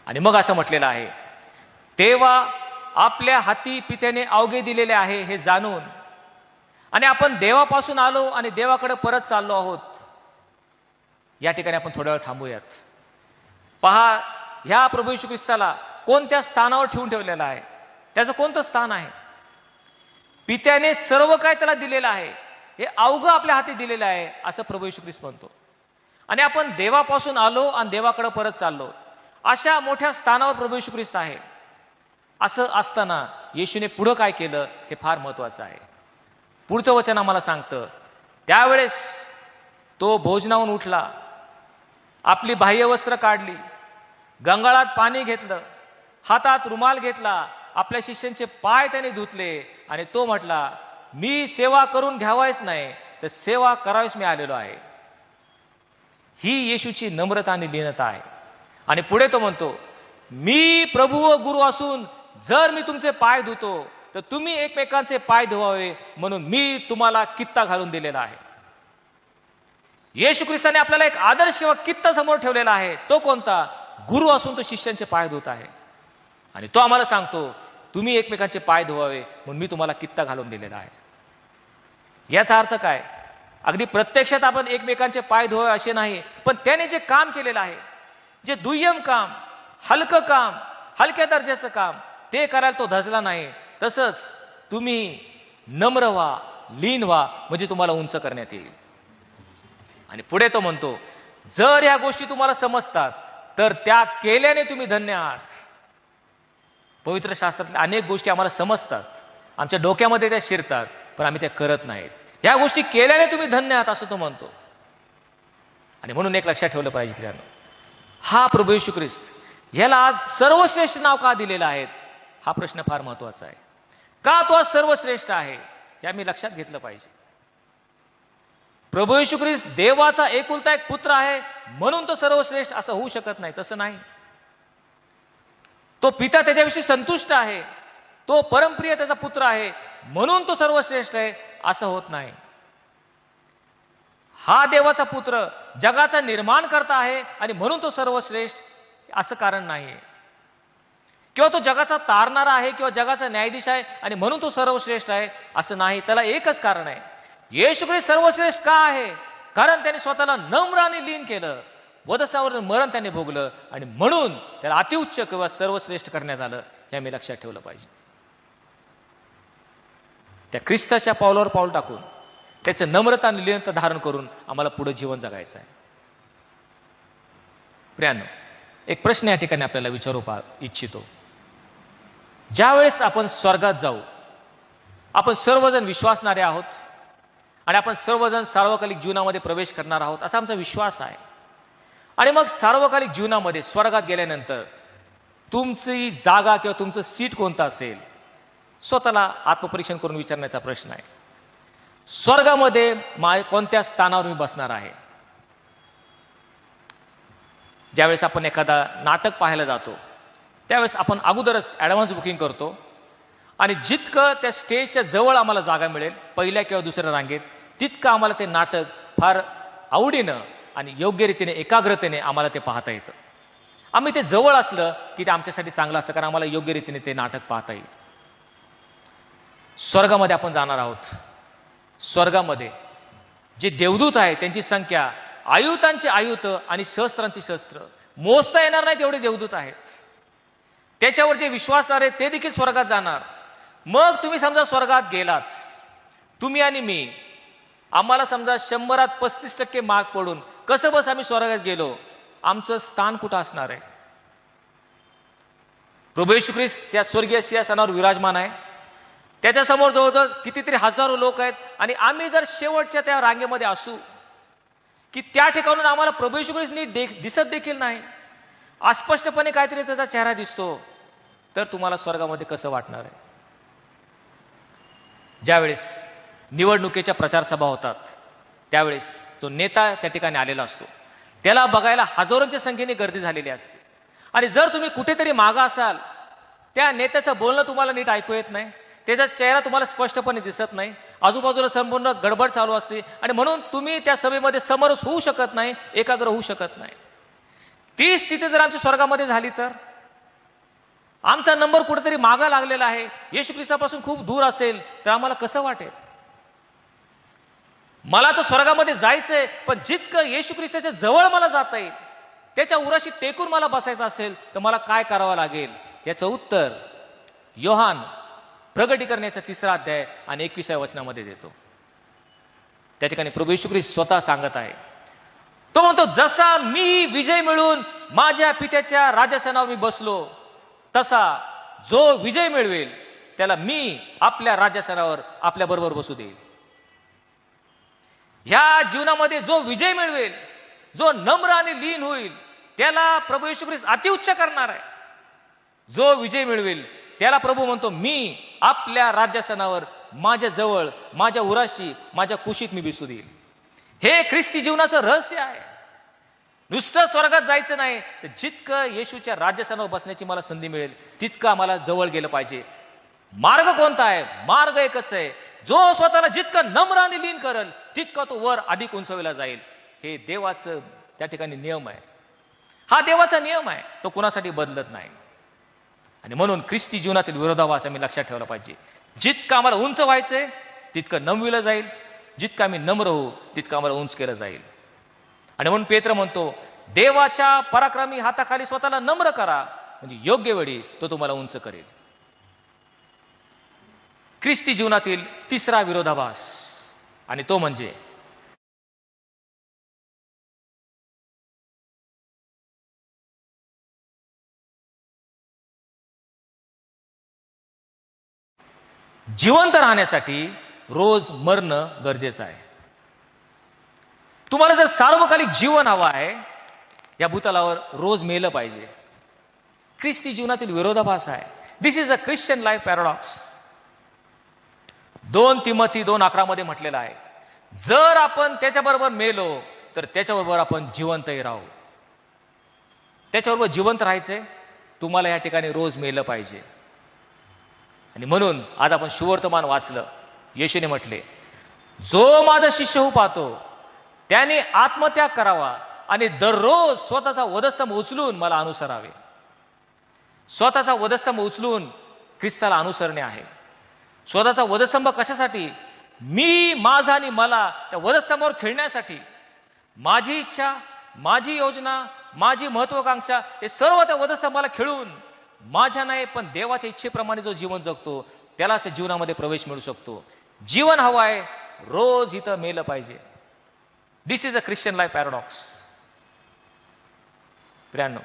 आणि मग असं म्हटलेलं आहे, देवा आपल्या हाती पित्याने अवघे दिलेले आहे हे जाणून आणि आपण देवापासून आलो आणि देवाकडे परत चाललो आहोत. या ठिकाणी आपण थोड्या वेळ थांबूयात. पहा, ह्या प्रभू येशू ख्रिस्ताला कोणत्या स्थानावर ठेवलेलं आहे, त्याचं कोणतं स्थान आहे. पित्याने सर्व काय त्याला दिलेलं आहे, हे अवघं आपल्या हाती दिलेलं आहे असं प्रभू येशू ख्रिस्त म्हणतो. आणि आपण देवापासून आलो आणि देवाकडे परत चाललो, अशा मोठ्या स्थानावर प्रभू येशू ख्रिस्त आहे. असं असताना येशूने पुढं काय केलं हे फार महत्वाचं आहे. पुढचं वचन आम्हाला सांगतं, त्यावेळेस तो भोजनावरून उठला, आपली बाह्य वस्त्र काढली, गंगाळात पाणी घेतलं, हातात रुमाल घेतला, आपल्या शिष्यांचे पाय त्याने धुतले आणि तो म्हटला, मी सेवा करून घ्यावायच नाही तर सेवा करावीच मी आलेलो आहे. ही येशूची नम्रता आणि लीनता आहे. आणि पुढे तो म्हणतो, मी प्रभू व गुरु असून जर मी तुमचे पाय धुतो तर तुम्ही एकमेकांचे पाय धुवावे म्हणून मी तुम्हाला कित्ता घालून दिलेला आहे. येशू ख्रिस्ताने आपल्याला एक आदर्श किंवा कित्ता समोर ठेवलेला आहे. तो कोणता? गुरु असून तो शिष्यांचे पाय धुत आहे आणि तो आम्हाला सांगतो, तुम्ही एकमेकांचे पाय धुवावे म्हणून मी तुम्हाला कित्ता घालून दिलेला आहे. याचा अर्थ काय? अगदी प्रत्यक्षात आपण एकमेकांचे पाय धुवावे असे नाही, पण त्याने जे काम केलेलं आहे, जे दुय्यम काम, हलकं काम, हलक्या दर्जाचं काम, ते करायला तो धजला नाही. तसंच तुम्ही नम्र व्हा, लीन व्हा, म्हणजे तुम्हाला उंच करण्यात येईल. आणि पुढे तो म्हणतो, जर या गोष्टी तुम्हाला समजतात तर त्या केल्याने तुम्ही धन्य आहात. पवित्र शास्त्रातल्या अनेक गोष्टी आम्हाला समजतात, आमच्या डोक्यामध्ये त्या शिरतात, पण आम्ही त्या करत नाहीत. या गोष्टी केल्याने तुम्ही धन्य आहात असं तो म्हणतो. आणि म्हणून एक लक्षात ठेवलं पाहिजे मित्रांनो, हा प्रभू येशू ख्रिस्त याला आज सर्वश्रेष्ठ नाव का दिलेलं आहे, हा प्रश्न फार महत्वाचा आहे. का तो आज सर्वश्रेष्ठ आहे हे आम्ही लक्षात घेतलं पाहिजे. प्रभू येशू ख्रिस्त देवाचा एकुलता एक पुत्र आहे म्हणून तो सर्वश्रेष्ठ असं होऊ शकत नाही, तसं नाही. तो पिता त्याच्याविषयी संतुष्ट आहे, तो परमप्रिय त्याचा पुत्र आहे म्हणून तो सर्वश्रेष्ठ आहे असं होत नाही. हा देवाचा पुत्र जगाचा निर्माण करता आहे आणि म्हणून तो सर्वश्रेष्ठ असं कारण नाही. किंवा तो जगाचा तारणारा आहे किंवा जगाचा न्यायाधीश आहे आणि म्हणून तो सर्वश्रेष्ठ आहे असं नाही. त्याला एकच कारण आहे, येशू ख्रिस्त सर्वश्रेष्ठ का आहे? कारण त्याने स्वतःला नम्र आणि लीन केलं, वधस्थानावर मरण त्याने भोगलं आणि म्हणून त्याला अतिउच्च किंवा सर्वश्रेष्ठ करण्यात आलं. हे आम्ही लक्षात ठेवलं पाहिजे. त्या ख्रिस्ताच्या पावलावर पाऊल टाकून त्याचं नम्रता आणि लीनता धारण करून आम्हाला पुढे जीवन जगायचं आहे. प्रियांनो, एक प्रश्न या ठिकाणी आपल्याला विचारू इच्छितो. ज्यावेळेस आपण स्वर्गात जाऊ, आपण सर्वजण विश्वासणारे आहोत आणि आपण सर्वजण सार्वकालिक जीवनामध्ये प्रवेश करणार आहोत असा आमचा विश्वास आहे. आणि मग सार्वकालिक जीवनामध्ये स्वर्गात गेल्यानंतर तुमची जागा किंवा तुमचं सीट कोणतं असेल, स्वतःला आत्मपरीक्षण करून विचारण्याचा प्रश्न आहे. स्वर्गामध्ये कोणत्या स्थानावर मी बसणार आहे? ज्यावेळेस आपण एखादा नाटक पाहायला जातो त्यावेळेस आपण अगोदरच ॲडव्हान्स बुकिंग करतो आणि जितकं त्या स्टेजच्या जवळ आम्हाला जागा मिळेल, पहिल्या किंवा दुसऱ्या रांगेत, तितकं आम्हाला ते नाटक फार आवडीनं आणि योग्य रीतीने एकाग्रतेने आम्हाला ते पाहता येतं. आम्ही ते जवळ असलं की ते आमच्यासाठी चांगलं असतं, कारण आम्हाला योग्य रीतीने ते नाटक पाहता येईल. स्वर्गामध्ये आपण जाणार आहोत. स्वर्गामध्ये जे देवदूत आहेत त्यांची संख्या आयुतांची आयुत आणि शस्त्रांची शस्त्र मोजता येणार नाही तेवढे देवदूत आहेत. त्याच्यावर जे विश्वासदार आहेत ते देखील स्वर्गात जाणार. मग तुम्ही समजा स्वर्गात गेलाच, तुम्ही आणि मी, आम्हाला समजा 100त 35% मार्क पडून कसं बस आम्ही स्वर्गात गेलो, आमचं स्थान कुठं असणार आहे? प्रभू येशू ख्रिस्त त्या स्वर्गीय सिंहासनावर विराजमान आहे, त्याच्यासमोर जवळजवळ कितीतरी हजारो लोक आहेत आणि आम्ही जर शेवटच्या त्या रांगेमध्ये असू की त्या ठिकाणून आम्हाला प्रभू येशू ख्रिस्त नीट दिसत देखील नाही, अस्पष्टपणे काहीतरी त्याचा चेहरा दिसतो, तर तुम्हाला स्वर्गामध्ये कसं वाटणार आहे? ज्यावेळेस निवडणुकीच्या प्रचार सभा होतात त्यावेळेस तो नेता त्या ठिकाणी आलेला असतो, त्याला बघायला हजारोंच्या संख्येने गर्दी झालेली असते. आणि जर तुम्ही कुठेतरी मागा असाल, त्या नेत्याचं बोलणं तुम्हाला नीट ऐकू येत नाही, त्याचा चेहरा तुम्हाला स्पष्टपणे दिसत नाही, आजूबाजूला संपूर्ण गडबड चालू असते आणि म्हणून तुम्ही त्या सभेमध्ये समरस होऊ शकत नाही, एकाग्र होऊ शकत नाही. ती स्थिती जर आमच्या स्वर्गामध्ये झाली तर आमचा नंबर कुठेतरी मागा लागलेला आहे, येशू ख्रिस्तापासून खूप दूर असेल तर आम्हाला कसं वाटेल? मला तर स्वर्गामध्ये जायचंय, पण जितकं येशू ख्रिस्ताच्या जवळ मला जाता येईल, त्याच्या उराशी टेकून मला बसायचं असेल तर मला काय करावं लागेल? याचं उत्तर योहान प्रगटीकरणाचा 3रा अध्याय आणि 21व्या वचनामध्ये देतो. त्या ठिकाणी प्रभू येशू ख्रिस्त स्वतः सांगत आहे, तो म्हणतो, जसा मी विजय मिळवून माझ्या पित्याच्या राजासनावर मी बसलो, तसा जो विजय मिळवेल त्याला मी आपल्या राजासनावर आपल्या बरोबर बसू देईल. ह्या जीवनामध्ये जो विजय मिळवेल, जो नम्र आणि लीन होईल, त्याला प्रभू येशू ख्रिस्त अतिउच्च करणार आहे. जो विजय मिळवेल त्याला प्रभू म्हणतो, मी आपल्या राज्यासनावर माझ्या जवळ, माझ्या उराशी, माझ्या कुशीत मी बसू देईल. हे ख्रिस्ती जीवनाचं रहस्य आहे. नुसतं स्वर्गात जायचं नाही, तर जितकं येशूच्या राज्यासनावर बसण्याची मला संधी मिळेल तितकं आम्हाला जवळ गेलं पाहिजे. मार्ग कोणता आहे? मार्ग एकच आहे. जो स्वतःला जितकं नम्र आणि लीन करेल तितका तो वर अधिक उंचवला जाईल. हे देवाचं त्या ठिकाणी नियम आहे. हा देवाचा नियम आहे, तो कुणासाठी बदलत नाही. आणि म्हणून ख्रिस्ती जीवनातील विरोधाभास आम्ही लक्षात ठेवला पाहिजे. जितकं आम्हाला उंच व्हायचंय तितकं नमविलं जाईल, जितकं आम्ही नम्र होऊ तितकं आम्हाला उंच केलं जाईल. आणि म्हणून पेत्र म्हणतो, देवाच्या पराक्रमी हाताखाली स्वतःला नम्र करा, म्हणजे योग्य वेळी तो तुम्हाला उंच करेल. ख्रिस्ती जीवनातील 3रा विरोधाभास, आणि तो म्हणजे जिवंत राहण्यासाठी रोज मरणं गरजेचं आहे. तुम्हाला जर सार्वकालिक जीवन हवं आहे, या भूतलावर रोज मेलं पाहिजे. ख्रिस्ती जीवनातील विरोधाभास आहे. This is a Christian life paradox. 2 Timothy 2:11 म्हटलेलं आहे, जर आपण त्याच्याबरोबर मेलो तर त्याच्याबरोबर आपण जिवंतही राहू. त्याच्याबरोबर जिवंत राहायचंय, तुम्हाला या ठिकाणी रोज मेलं पाहिजे. आणि म्हणून आज आपण सुवर्तमान वाचलं. येशूने म्हटले, जो माझा शिष्य होऊ पाहतो त्याने आत्मत्याग करावा आणि दररोज स्वतःचा वधस्तंभ उचलून मला अनुसरावे. स्वतःचा वधस्तंभ उचलून ख्रिस्ताला अनुसरणे आहे. स्वतःचा वधस्तंभ कशासाठी? मी, माझा आणि मला त्या वधस्तंभावर खेळण्यासाठी. माझी इच्छा, माझी योजना, माझी महत्वाकांक्षा हे सर्व त्या वधस्तंभाला खेळून माझ्या नाही पण देवाच्या इच्छेप्रमाणे जो जीवन जगतो त्यालाच त्या जीवनामध्ये प्रवेश मिळू शकतो. जीवन हवं आहे, रोज इथं मेलं पाहिजे. This is a Christian life paradox. प्रियांनो,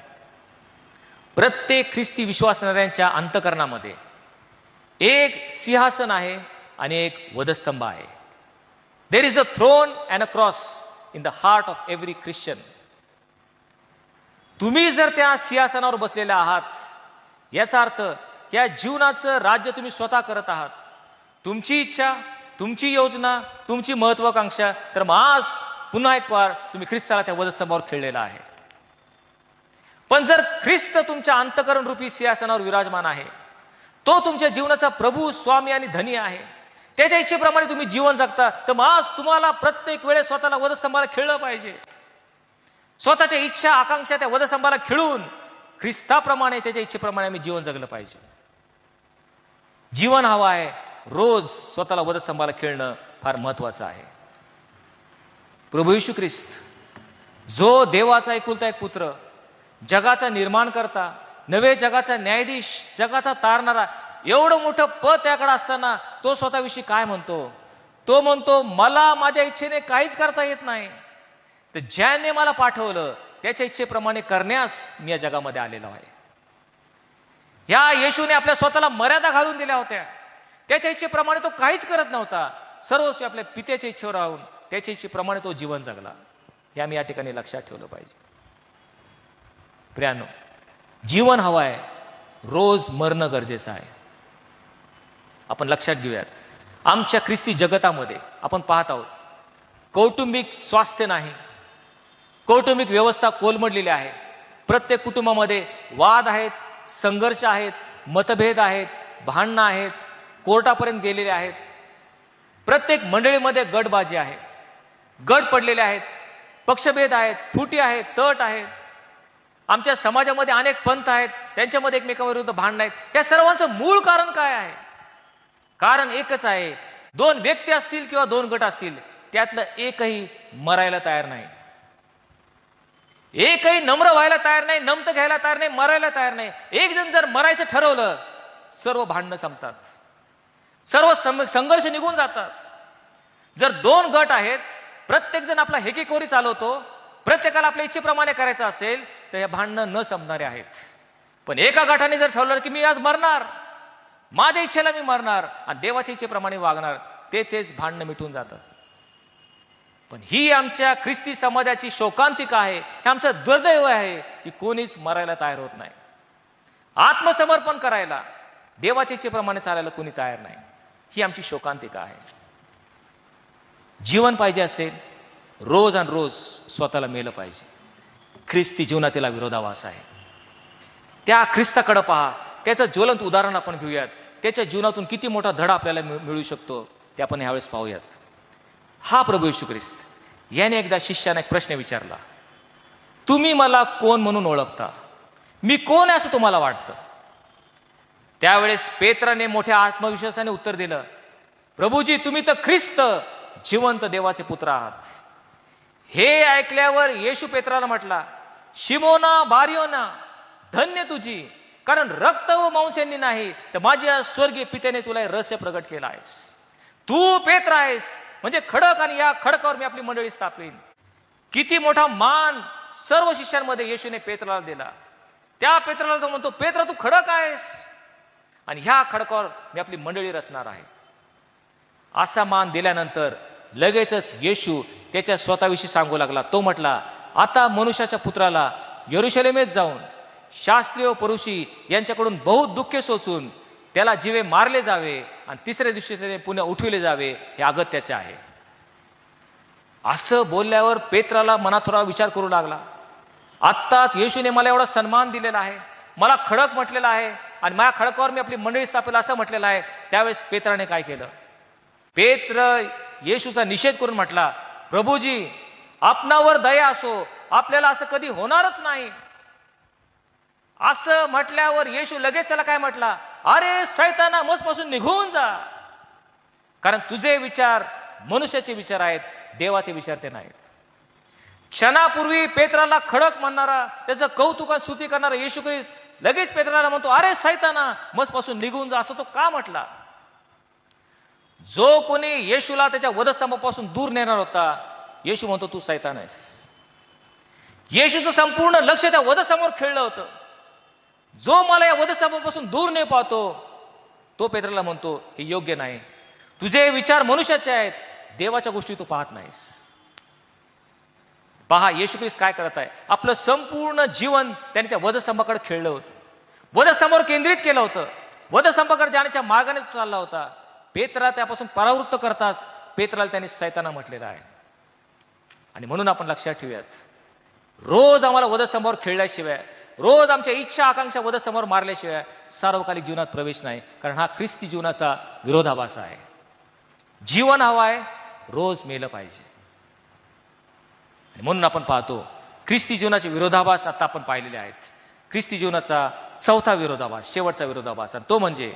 प्रत्येक ख्रिस्ती विश्वासणाऱ्यांच्या अंतःकरणामध्ये एक सिंहासन आहे आणि एक वधस्तंभ आहे. There is a throne and a cross in the heart of every Christian. तुम्ही जर त्या सिंहासनावर बसलेले आहात, याचा अर्थ या जीवनाचं राज्य तुम्ही स्वतः करत आहात. तुमची इच्छा, तुमची योजना, तुमची महत्वाकांक्षा, तर मग आज पुन्हा एक वार तुम्ही ख्रिस्ताला त्या वधस्तंभावर खेळलेला आहे. पण जर ख्रिस्त तुमच्या अंतःकरण रूपी सिंहासनावर विराजमान आहे, तो तुमच्या जीवनाचा प्रभू, स्वामी आणि धनी आहे, त्याच्या इच्छेप्रमाणे तुम्ही जीवन जगता, तर मग आज तुम्हाला प्रत्येक वेळेस स्वतःला वधस्तंभाला खेळलं पाहिजे. स्वतःच्या इच्छा, आकांक्षा त्या वधस्तंभाला खेळून ख्रिस्ताप्रमाणे, त्याच्या इच्छेप्रमाणे आम्ही जीवन जगलं पाहिजे. जीवन हवं आहे, रोज स्वतःला वधस्तंभाला खेळणं फार महत्वाचं आहे. प्रभू येशू ख्रिस्त, जो देवाचा एकुलता एक पुत्र, जगाचा निर्माण करता, नवे जगाचा न्यायाधीश, जगाचा तारणारा, एवढं मोठं पद त्याकडे असताना तो स्वतःविषयी काय म्हणतो? तो म्हणतो, मला माझ्या इच्छेने काहीच करता येत नाही, तर ज्याने मला पाठवलं त्याच्या इच्छेप्रमाणे करण्यास मी या जगामध्ये आलेलो आहे. या येशूने आपल्या स्वतःला मर्यादा घालून दिल्या होत्या. त्याच्या इच्छेप्रमाणे तो काहीच करत नव्हता. सर्वस्वी आपल्या पित्याच्या इच्छेवर राहून त्याच्या इच्छेप्रमाणे तो जीवन जगला. हे आम्ही या ठिकाणी लक्षात ठेवलं पाहिजे. प्रियांनो, जीवन हवं आहे, रोज मरणं गरजेचं आहे. आपण लक्षात घेऊयात, आमच्या ख्रिस्ती जगतामध्ये आपण पाहत आहोत, कौटुंबिक स्वास्थ्य नाही, कौटुंबिक व्यवस्था कोलमडलेली आहे. प्रत्येक कुटुंबामध्ये वाद आहेत, संघर्ष आहेत, मतभेद आहेत, भांडणं आहेत, कोर्टापर्यंत गेलेले आहेत. प्रत्येक मंडळीमध्ये गटबाजी आहे, गट पडलेले आहेत, पक्षभेद आहेत, फुटी आहेत, तट आहेत. आमच्या समाजामध्ये अनेक पंथ आहेत, त्यांच्यामध्ये एकमेकांविरुद्ध भांडण आहेत. या सर्वांचं मूळ कारण काय आहे? कारण एकच आहे. दोन व्यक्ती असतील किंवा दोन गट असतील, त्यातलं एकही मरायला तयार नाही, एकही नम्र व्हायला तयार नाही, नमतं घ्यायला तयार नाही, मरायला तयार नाही. एक जण जर मरायचं ठरवलं, सर्व भांडणं संपतात, सर्व संघर्ष निघून जातात. जर दोन गट आहेत, प्रत्येक जण आपला हेकेखोरी चालवतो, प्रत्येकाला आपल्या इच्छेप्रमाणे करायचं असेल, तर हे भांडणं न संपणारे आहेत. पण एका गटाने जर ठरवलं की मी आज मरणार, माझ्या इच्छेला मी मरणार आणि देवाच्या इच्छेप्रमाणे वागणार, तेच भांडणं मिटून जातात. पण ही आमच्या ख्रिस्ती समाजाची शोकांतिका आहे, हे आमचं दुर्दैव आहे की कोणीच मरायला तयार होत नाही. आत्मसमर्पण करायला, देवाच्या इच्छेप्रमाणे चालायला कोणी तयार नाही. ही आमची शोकांतिका आहे. जीवन पाहिजे असेल, रोज आणि रोज स्वतःला मेलं पाहिजे. ख्रिस्ती जीवनातील विरोधाभास आहे. त्या ख्रिस्ताकडे पहा, त्याचं ज्वलंत उदाहरण आपण घेऊयात. त्याच्या जीवनातून किती मोठा धडा आपल्याला मिळू शकतो ते आपण यावेळेस पाहूयात. हा प्रभू येशू ख्रिस्त याने एकदा शिष्याने एक प्रश्न विचारला, तुम्ही मला कोण म्हणून ओळखता? मी कोण आहे असं तुम्हाला वाटतं? त्यावेळेस पेत्राने मोठ्या आत्मविश्वासाने उत्तर दिलं, प्रभूजी, तुम्ही तर ख्रिस्त जिवंत देवाचे पुत्र आहात. हे ऐकल्यावर येशू पेत्राला म्हटला, शिमोना बारियोना, धन्य तुझी, कारण रक्त व मांस यांनी नाही, तर माझ्या स्वर्गीय पित्याने तुला हे रहस्य प्रगट केलं आहेस. तू पेत्र आहेस, म्हणजे खडक, आणि या खडकावर मी आपली मंडळी स्थापीन. किती मोठा मान सर्व शिष्यांमध्ये येशूने पेत्राला दिला. त्या पेत्राला तो म्हणतो, पेत्रा, तू खडक आहेस आणि ह्या खडकावर मी आपली मंडळी रचणार आहे. असा मान दिल्यानंतर लगेचच येशू त्याच्या स्वतःविषयी सांगू लागला. तो म्हटला, आता मनुष्याच्या पुत्राला यरुशलेमेत जाऊन शास्त्रीय व परुषी यांच्याकडून बहुत दुःखे सोसून त्याला जीवे मारले जावे आणि तिसऱ्या दिवशी त्याने पुन्हा उठविले जावे, हे अगत्याचे आहे. असं बोलल्यावर पेत्राला मनात थोडा विचार करू लागला. आत्ताच येशूने मला एवढा सन्मान दिलेला आहे, मला खडक म्हटलेला आहे आणि माझ्या खडकावर मी आपली मंडळी स्थापेल असं म्हटलेलं आहे. त्यावेळेस पेत्राने काय केलं? पेत्र येशूचा निषेध करून म्हटला, प्रभूजी, आपणावर दया असो, आपल्याला असं कधी होणारच नाही. असं म्हटल्यावर येशू लगेच त्याला काय म्हटला, अरे सैताना, मजपासून निघून जा, कारण तुझे विचार मनुष्याचे विचार आहेत, देवाचे विचार ते नाहीत. क्षणापूर्वी पेत्राला खडक म्हणणारा, त्याचं कौतुकात स्तुती करणारा येशू ख्रिस्त लगेच पेत्राला म्हणतो, अरे सैताना, मजपासून निघून जा. असं तो का म्हटला? जो कोणी येशूला त्याच्या वधस्तंभापासून दूर नेणार होता, येशू म्हणतो तू सैतान आहेस. येशूचं संपूर्ण लक्ष त्या वधस्तंभावर खेळलं होतं. जो मला या वधस्तंभापासून दूर ने पाहतो, तो पेत्राला म्हणतो हे योग्य नाही. तुझे विचार मनुष्याचे आहेत, देवाच्या गोष्टी तू पाहत नाहीस. पहा येशू ख्रिस्त काय करत आहे. आपलं संपूर्ण जीवन त्याने त्या वधस्तंभाकडे खेळलं होतं, वधस्तंभावर केंद्रित केलं होतं, वधस्तंभाकडे जाण्याच्या मार्गाने चालला होता. पेत्रा त्यापासून परावृत्त करताच पेत्राला त्याने सैताना म्हटलेला आहे. आणि म्हणून आपण लक्षात ठेवूयात, रोज आम्हाला वधस्तंभावर खेळल्याशिवाय, रोज आमच्या इच्छा आकांक्षा वधस्तंभावर मारल्याशिवाय सार्वकालिक जीवनात प्रवेश नाही. कारण हा ख्रिस्ती जीवनाचा विरोधाभास आहे. जीवन हवं आहे, रोज मेलं पाहिजे. आणि म्हणून आपण पाहतो ख्रिस्ती जीवनाचे विरोधाभास आता आपण पाहिलेले आहेत. ख्रिस्ती जीवनाचा चौथा विरोधाभास, शेवटचा विरोधाभास, तो म्हणजे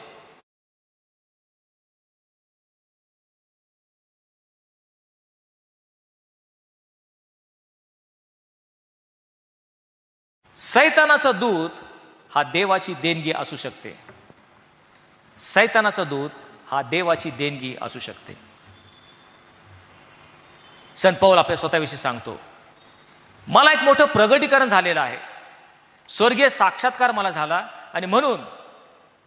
सैतानाचा दूत हा देवाची देणगी असू शकते. सैतानाचा दूत हा देवाची देणगी असू शकते. संत पौल आपल्या स्वतःविषयी सांगतो, मला एक मोठं प्रगटीकरण झालेलं आहे, स्वर्गीय साक्षात्कार मला झाला, आणि म्हणून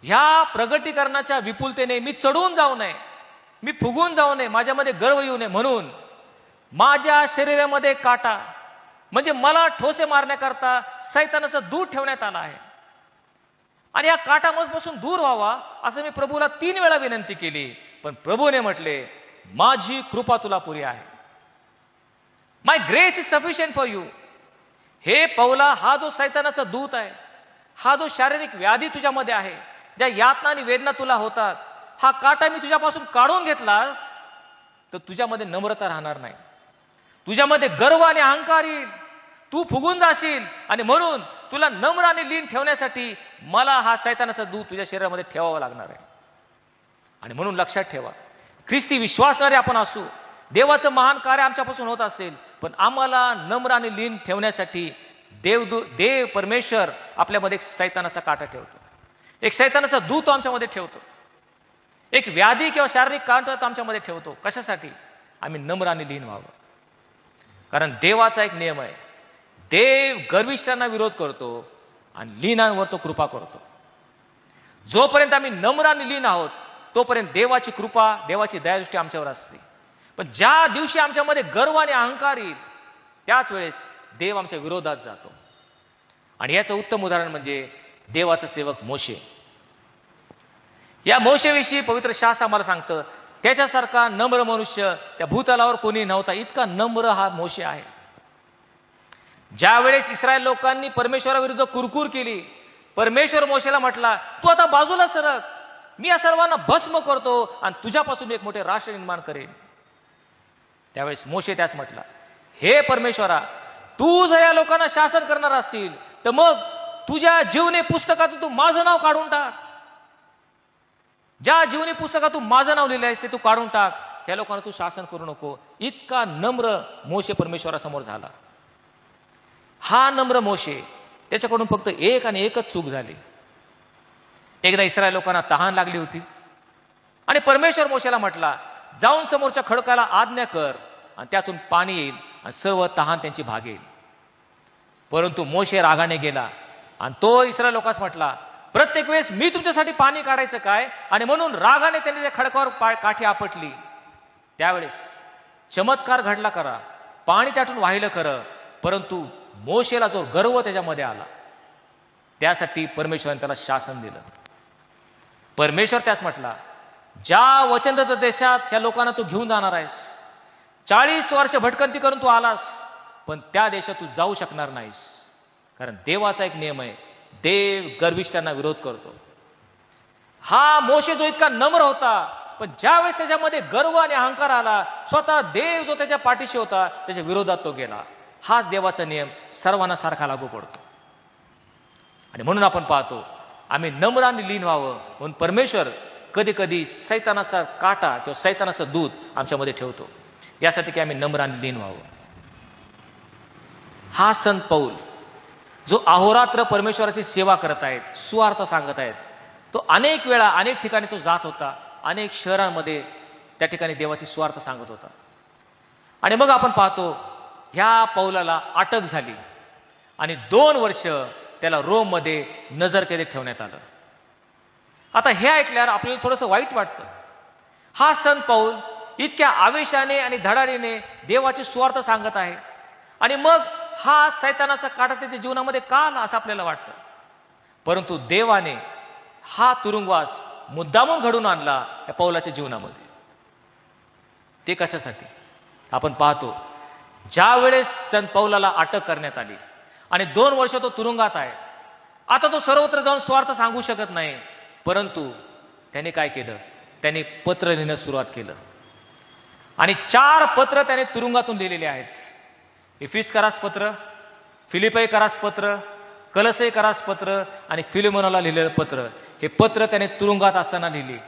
ह्या प्रगटीकरणाच्या विपुलतेने मी चढून जाऊ नये, मी फुगून जाऊ नये, माझ्यामध्ये गर्व येऊ नये, म्हणून माझ्या शरीरामध्ये काटा, म्हणजे मला ठोसे मारण्याकरता सैतानाचा दूत ठेवण्यात आला आहे. आणि या काटामजपासून दूर व्हावा असं मी प्रभूला 3 वेळा विनंती केली, पण प्रभूने म्हटले, माझी कृपा तुला पुरी आहे, my grace is sufficient for you. हे पौला, हा जो सैतानाचा दूत आहे, हा जो शारीरिक व्याधी तुझ्यामध्ये आहे, ज्या यातना आणि वेदना तुला होतात, हा काटा मी तुझ्यापासून काढून घेतलास तर तुझ्यामध्ये नम्रता राहणार नाही, तुझ्यामध्ये गर्व आणि अहंकार येईल, तू फुगून जाशील, आणि म्हणून तुला नम्र आणि लीन ठेवण्यासाठी मला हा सैतानाचा दूत तुझ्या शरीरामध्ये ठेवावा लागणार आहे. आणि म्हणून लक्षात ठेवा, ख्रिस्ती विश्वासणारे आपण असू, देवाचं महान कार्य आमच्यापासून होत असेल, पण आम्हाला नम्र आणि लीन ठेवण्यासाठी देव परमेश्वर आपल्यामध्ये एक सैतानाचा काटा ठेवतो, एक सैतानाचा दूत आमच्यामध्ये ठेवतो, एक व्याधी किंवा शारीरिक काटा तो आमच्यामध्ये ठेवतो. कशासाठी? आम्ही नम्र आणि लीन व्हावं. कारण देवाचा एक नियम आहे, देव गर्विष्ठांना विरोध करतो आणि लीनांवर तो कृपा करतो. जोपर्यंत आम्ही नम्र आणि लीन आहोत तोपर्यंत देवाची कृपा, देवाची दयादृष्टी आमच्यावर असते. पण ज्या दिवशी आमच्यामध्ये गर्व आणि अहंकार येईल त्याच वेळेस देव आमच्या विरोधात जातो. आणि याचं उत्तम उदाहरण म्हणजे देवाचा सेवक मोशे. या मोशेविषयी पवित्र शास्त्र आम्हाला सांगतं, त्याच्यासारखा नम्र मनुष्य त्या भूतलावर कोणी नव्हता. इतका नम्र हा मोशे आहे. ज्या वेळेस इस्रायल लोकांनी परमेश्वराविरुद्ध कुरकुर केली, परमेश्वर मोशेला म्हटला, तू आता बाजूला सरक, मी या सर्वांना भस्म करतो आणि तुझ्यापासून एक मोठे राष्ट्र निर्माण करेन. त्यावेळेस मोशे त्यास म्हटला, हे परमेश्वरा, तू जर या लोकांना शासन करणार असशील तर मग तुझ्या जीवनी पुस्तकातून तू माझं नाव काढून टाक. ज्या जीवनी पुस्तकात तू माझं नाव लिहिलं आहेस ते तू काढून टाक. या लोकांना तू शासन करू नको. इतका नम्र मोशे परमेश्वरासमोर झाला. हा नम्र मोशे, त्याच्याकडून फक्त एक आणि एकच चूक झाली. एकदा इस्रायल लोकांना तहान लागली होती आणि परमेश्वर मोशेला म्हटला, जाऊन समोरच्या खडकाला आज्ञा कर आणि त्यातून पाणी येईल आणि सर्व तहान त्यांची भागेल. परंतु मोशे रागाने गेला आणि तो इस्रायल लोकांस म्हटला, प्रत्येक वेळेस मी तुमच्यासाठी पाणी काढायचं काय? आणि म्हणून रागाने त्यांनी त्या खडकावर काठी आपटली. त्यावेळेस चमत्कार घडला खरा, पाणी त्यातून वाहिलं खरं, परंतु मोशेला जो गर्व त्याच्यामध्ये आला त्यासाठी परमेश्वराने त्याला शासन दिलं. परमेश्वर त्यास म्हटला, ज्या वचनदत्त देशात ह्या लोकांना तू घेऊन जाणार आहेस, 40 वर्ष भटकंती करून तू आलास, पण त्या देशात तू जाऊ शकणार नाहीस. कारण देवाचा एक नियम आहे, देव गर्विष्ठांना विरोध करतो. हा मोशे जो इतका नम्र होता, पण ज्यावेळेस त्याच्यामध्ये गर्व आणि अहंकार आला, स्वतः देव जो त्याच्या पाठीशी होता त्याच्या विरोधात तो गेला. हाच देवाचा नियम सर्वांना सारखा लागू पडतो. आणि म्हणून आपण पाहतो, आम्ही नम्र आणि लीन व्हावं म्हणून परमेश्वर कधी कधी सैतानाचा काटा किंवा सैतानाचा दूत आमच्यामध्ये ठेवतो, यासाठी की आम्ही नम्र आणि लीन व्हावं. हा संत पौल जो अहोरात्र परमेश्वराची सेवा करत आहेत, सुवार्ता सांगत आहेत, तो अनेक वेळा अनेक ठिकाणी तो जात होता, अनेक शहरांमध्ये त्या ठिकाणी देवाची सुवार्ता सांगत होता. आणि मग आपण पाहतो ह्या पौलाला अटक झाली आणि 2 वर्ष त्याला रोममध्ये नजरकैदेत ठेवण्यात आलं. आता हे ऐकल्यावर आपल्याला थोडंसं वाईट वाटतं. हा संत पौल इतक्या आवेशाने आणि धडाडीने देवाची सुवार्ता सांगत आहे आणि मग हा सैतानाचा काटा त्याच्या जीवनामध्ये का आला असं आपल्याला वाटतं. परंतु देवाने हा तुरुंगवास मुद्दामून घडून आणला या पौलाच्या जीवनामध्ये. ते कशासाठी? आपण पाहतो, ज्या वेळेस संत पौलाला अटक करण्यात आली आणि 2 वर्ष तो तुरुंगात आहे, आता तो सर्वत्र जाऊन स्वार्थ सांगू शकत नाही, परंतु त्याने काय केलं? त्याने पत्र लिहिणं सुरुवात केलं आणि 4 पत्र त्याने तुरुंगातून लिहिलेले आहेत. इफिसकरास पत्र, फिलिपई करास पत्र, कलसे करास पत्र आणि फिलेमोनाला लिहिलेलं पत्र. हे पत्र त्याने तुरुंगात असताना लिहिली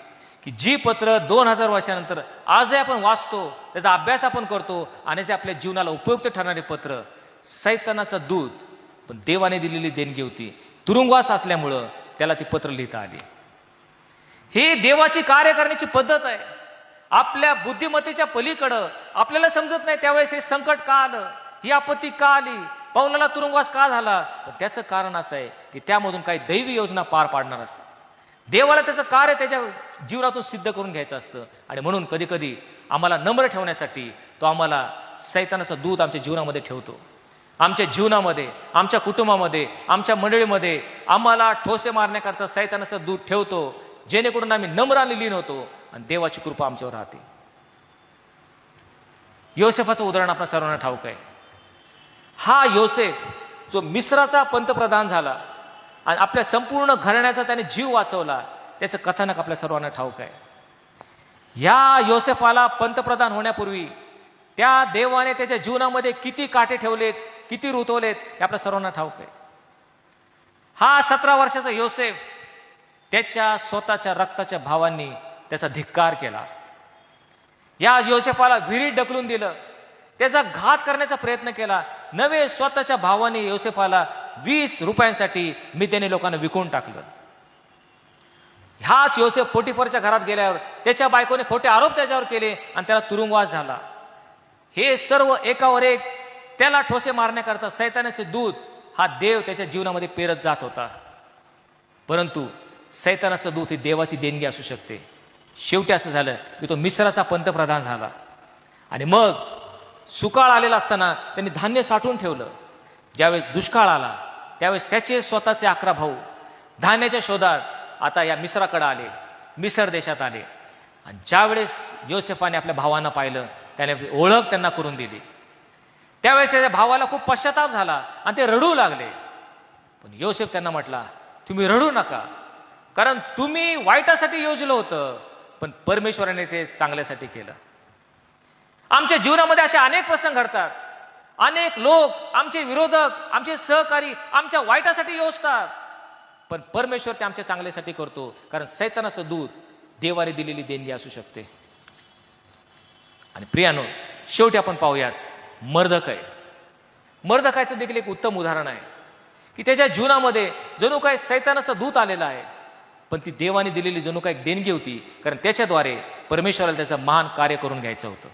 की जी पत्र 2000 वर्षानंतर आजही आपण वाचतो, त्याचा अभ्यास आपण करतो आणि ते आपल्या जीवनाला उपयुक्त ठरणारे पत्र. सैतानाचा दूत पण देवाने दिलेली देणगी होती. तुरुंगवास असल्यामुळं त्याला ती पत्र लिहिता आली. ही देवाची कार्य करण्याची पद्धत आहे. आपल्या बुद्धिमत्तेच्या पलीकडं आपल्याला समजत नाही त्यावेळेस हे संकट का आलं, ही आपत्ती का आली, पौलाला तुरुंगवास का झाला. पण त्याचं कारण असं आहे की त्यामधून काही दैवी योजना पार पाडणार असतात. देवाला त्याचं कार्य त्याच्या जीवनातून सिद्ध करून घ्यायचं असतं. आणि म्हणून कधी कधी आम्हाला नम्र ठेवण्यासाठी तो आम्हाला सैतानाचा दूत आमच्या जीवनामध्ये ठेवतो. आमच्या जीवनामध्ये, आमच्या कुटुंबामध्ये, आमच्या मंडळीमध्ये आम्हाला ठोसे मारण्याकरता सैतानाचा दूत ठेवतो, जेणेकरून आम्ही नम्र आणि लीन होतो आणि देवाची कृपा आमच्यावर राहते. योसेफाचं उदाहरण आपल्या सर्वांना ठाऊक आहे. हा योसेफ जो मिस्राचा पंतप्रधान झाला आणि आपल्या संपूर्ण घराण्याचा त्याने जीव वाचवला, त्याचं कथानक आपल्या सर्वांना ठाऊक आहे. या योसेफाला पंतप्रधान होण्यापूर्वी त्या देवाने त्याच्या जीवनामध्ये किती काटे ठेवलेत, किती रुतवलेत हे आपल्या सर्वांना ठाऊक आहे. हा 17 वर्षाचा योसेफ त्याच्या स्वतःच्या रक्ताच्या भावांनी त्याचा धिक्कार केला. या योसेफाला विहिरीत ढकलून दिलं, त्याचा घात करण्याचा प्रयत्न केला. नवे स्वतःच्या भावाने योसेफाला 20 रुपयांसाठी मिद्यानी लोकांना विकून टाकलं. ह्याच योसेफ पोटिफरच्या घरात गेल्यावर त्याच्या बायकोने खोटे आरोप त्याच्यावर केले आणि त्याला तुरुंगवास झाला. हे सर्व एकावर एक त्याला ठोसे मारण्याकरता सैतानाचे दूत हा देव त्याच्या जीवनामध्ये पेरत जात होता. परंतु सैतानाचं दूत ही देवाची देणगी असू शकते. शेवटी असं झालं की तो मिस्राचा पंतप्रधान झाला. आणि मग सुकाळ आलेला असताना त्यांनी धान्य साठवून ठेवलं. ज्यावेळेस दुष्काळ आला त्यावेळेस त्याचे स्वतःचे 11 भाऊ धान्याच्या शोधात आता या मिस्राकडे आले, मिसर देशात आले. आणि ज्यावेळेस योसेफाने आपल्या भावांना पाहिलं, त्याने आपली ओळख त्यांना करून दिली. त्यावेळेस त्याच्या भावाला खूप पश्चाताप झाला आणि ते रडू लागले. पण योसेफ त्यांना म्हटला, तुम्ही रडू नका, कारण तुम्ही वाईटासाठी योजलं होतं, पण परमेश्वराने ते चांगल्यासाठी केलं. आमच्या जीवनामध्ये असे अनेक प्रसंग घडतात. अनेक लोक, आमचे विरोधक, आमचे सहकारी आमच्या वाईटासाठी योजतात, पण परमेश्वर ते आमच्या चांगल्यासाठी करतो, कारण सैतानाचं दूत देवाने दिलेली देणगी असू शकते. आणि प्रियानो, शेवटी आपण पाहूयात मर्दकाय. मर्दकायचं देखील एक उत्तम उदाहरण आहे की त्याच्या जीवनामध्ये जणू काही सैतानाचं दूत आलेला आहे, पण ती देवाने दिलेली जणू काही देणगी होती, कारण त्याच्याद्वारे परमेश्वराला त्याचं महान कार्य करून घ्यायचं होतं.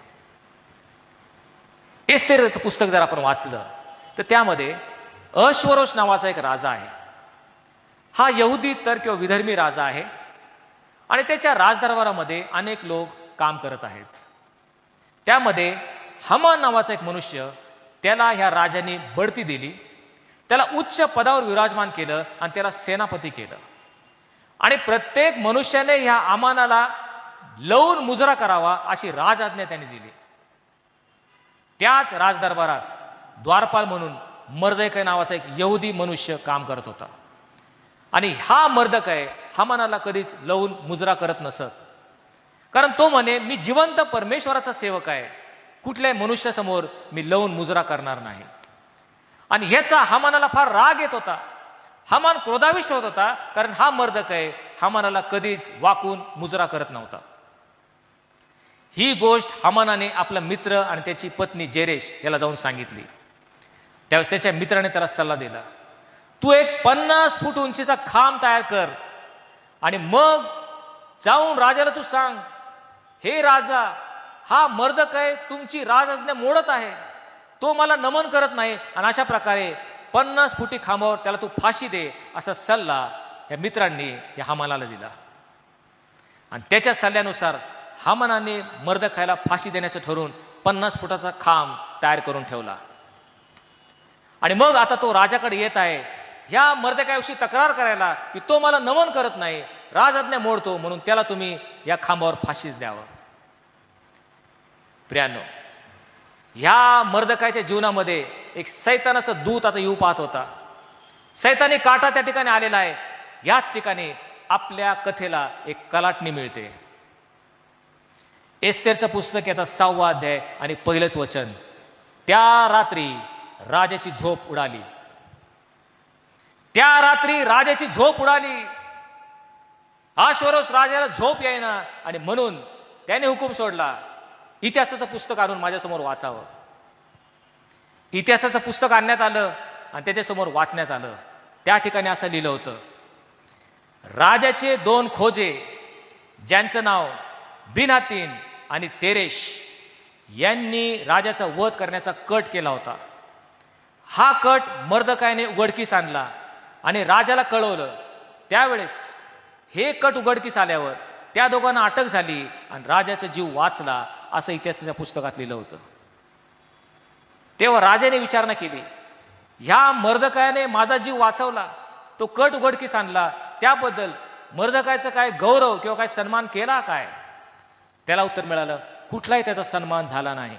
एस्तेरचं पुस्तक जर आपण वाचलं तर त्यामध्ये अश्वरोष नावाचा एक राजा आहे. हा यहुदी तर किंवा विधर्मी राजा आहे आणि त्याच्या राजदरबारामध्ये अनेक लोक काम करत आहेत. त्यामध्ये हमान नावाचा एक मनुष्य, त्याला ह्या राजाने बढती दिली, त्याला उच्च पदावर विराजमान केलं आणि त्याला सेनापती केलं. आणि प्रत्येक मनुष्याने ह्या हामानाला लवून मुजरा करावा अशी राजआज्ञा त्यांनी दिली. त्याच राजदरबारात द्वारपाल म्हणून मर्दकाय नावाचा एक यहुदी मनुष्य काम करत होता. आणि हा मर्दकाय हामानाला कधीच लवून मुजरा करत नसत, कारण तो म्हणे, मी जिवंत परमेश्वराचा सेवक आहे, कुठल्याही मनुष्यासमोर मी लवून मुजरा करणार नाही. आणि ह्याचा हामानाला फार राग येत होता. हामान क्रोधाविष्ट होत होता, कारण हा मर्दकाय हामानाला कधीच वाकून मुजरा करत नव्हता. ही गोष्ट हामानाने आपला मित्र आणि त्याची पत्नी जेरेश याला जाऊन सांगितली. त्यावेळेस त्याच्या मित्राने त्याला सल्ला दिला, तू एक 50 फूट उंचीचा खांब तयार कर आणि मग जाऊन राजाला तू सांग, हे राजा, हा मर्दकाय तुमची राजआज्ञा मोडत आहे, तो मला नमन करत नाही, आणि अशा प्रकारे 50 फुटी खांबावर त्याला तू फाशी दे, असा सल्ला या मित्रांनी या हामानाला दिला. आणि त्याच्या सल्ल्यानुसार हामानाने मर्दकायला फाशी देण्याचं ठरवून 50 फुटाचा खांब तयार करून ठेवला. आणि मग आता तो राजाकडे येत आहे ह्या मर्दकायाविषयी तक्रार करायला की तो मला नमन करत नाही, राजआज्ञा मोडतो, म्हणून त्याला तुम्ही या खांबावर फाशीच द्यावं. प्रियानो, ह्या मर्दकायाच्या जीवनामध्ये एक सैतानाचं दूत आता येऊ पाहत होता. सैतानी काटा त्या ठिकाणी आलेला आहे. याच ठिकाणी आपल्या कथेला एक कलाटणी मिळते. एस्तेरचं पुस्तक याचा 6वा अध्याय आणि पहिलंच वचन, त्या रात्री राजाची झोप उडाली. त्या रात्री राजाची झोप उडाली. अश्वरोष राजाला झोप येईना आणि म्हणून त्याने हुकूम सोडला, इतिहासाचं पुस्तक आणून माझ्यासमोर वाचावं. इतिहासाचं पुस्तक आणण्यात आलं आणि त्याच्यासमोर वाचण्यात आलं. त्या ठिकाणी असं लिहिलं होतं, राजाचे 2 खोजे ज्यांचं नाव बिनहातीन आणि तेरेश यांनी राजाचा वध करण्याचा कट केला होता. हा कट मर्दकायाने उघडकीस आणला आणि राजाला कळवलं. त्यावेळेस हे कट उघडकीस आल्यावर त्या दोघांना अटक झाली आणि राजाचा जीव वाचला, असं इतिहासाच्या पुस्तकात लिहिलं होतं. तेव्हा राजाने विचारणा केली, ह्या मर्दकायाने माझा जीव वाचवला, तो कट उघडकीस आणला, त्याबद्दल मर्दकायाचा काय गौरव किंवा काय सन्मान केला काय? त्याला उत्तर मिळालं, कुठलाही त्याचा सन्मान झाला नाही.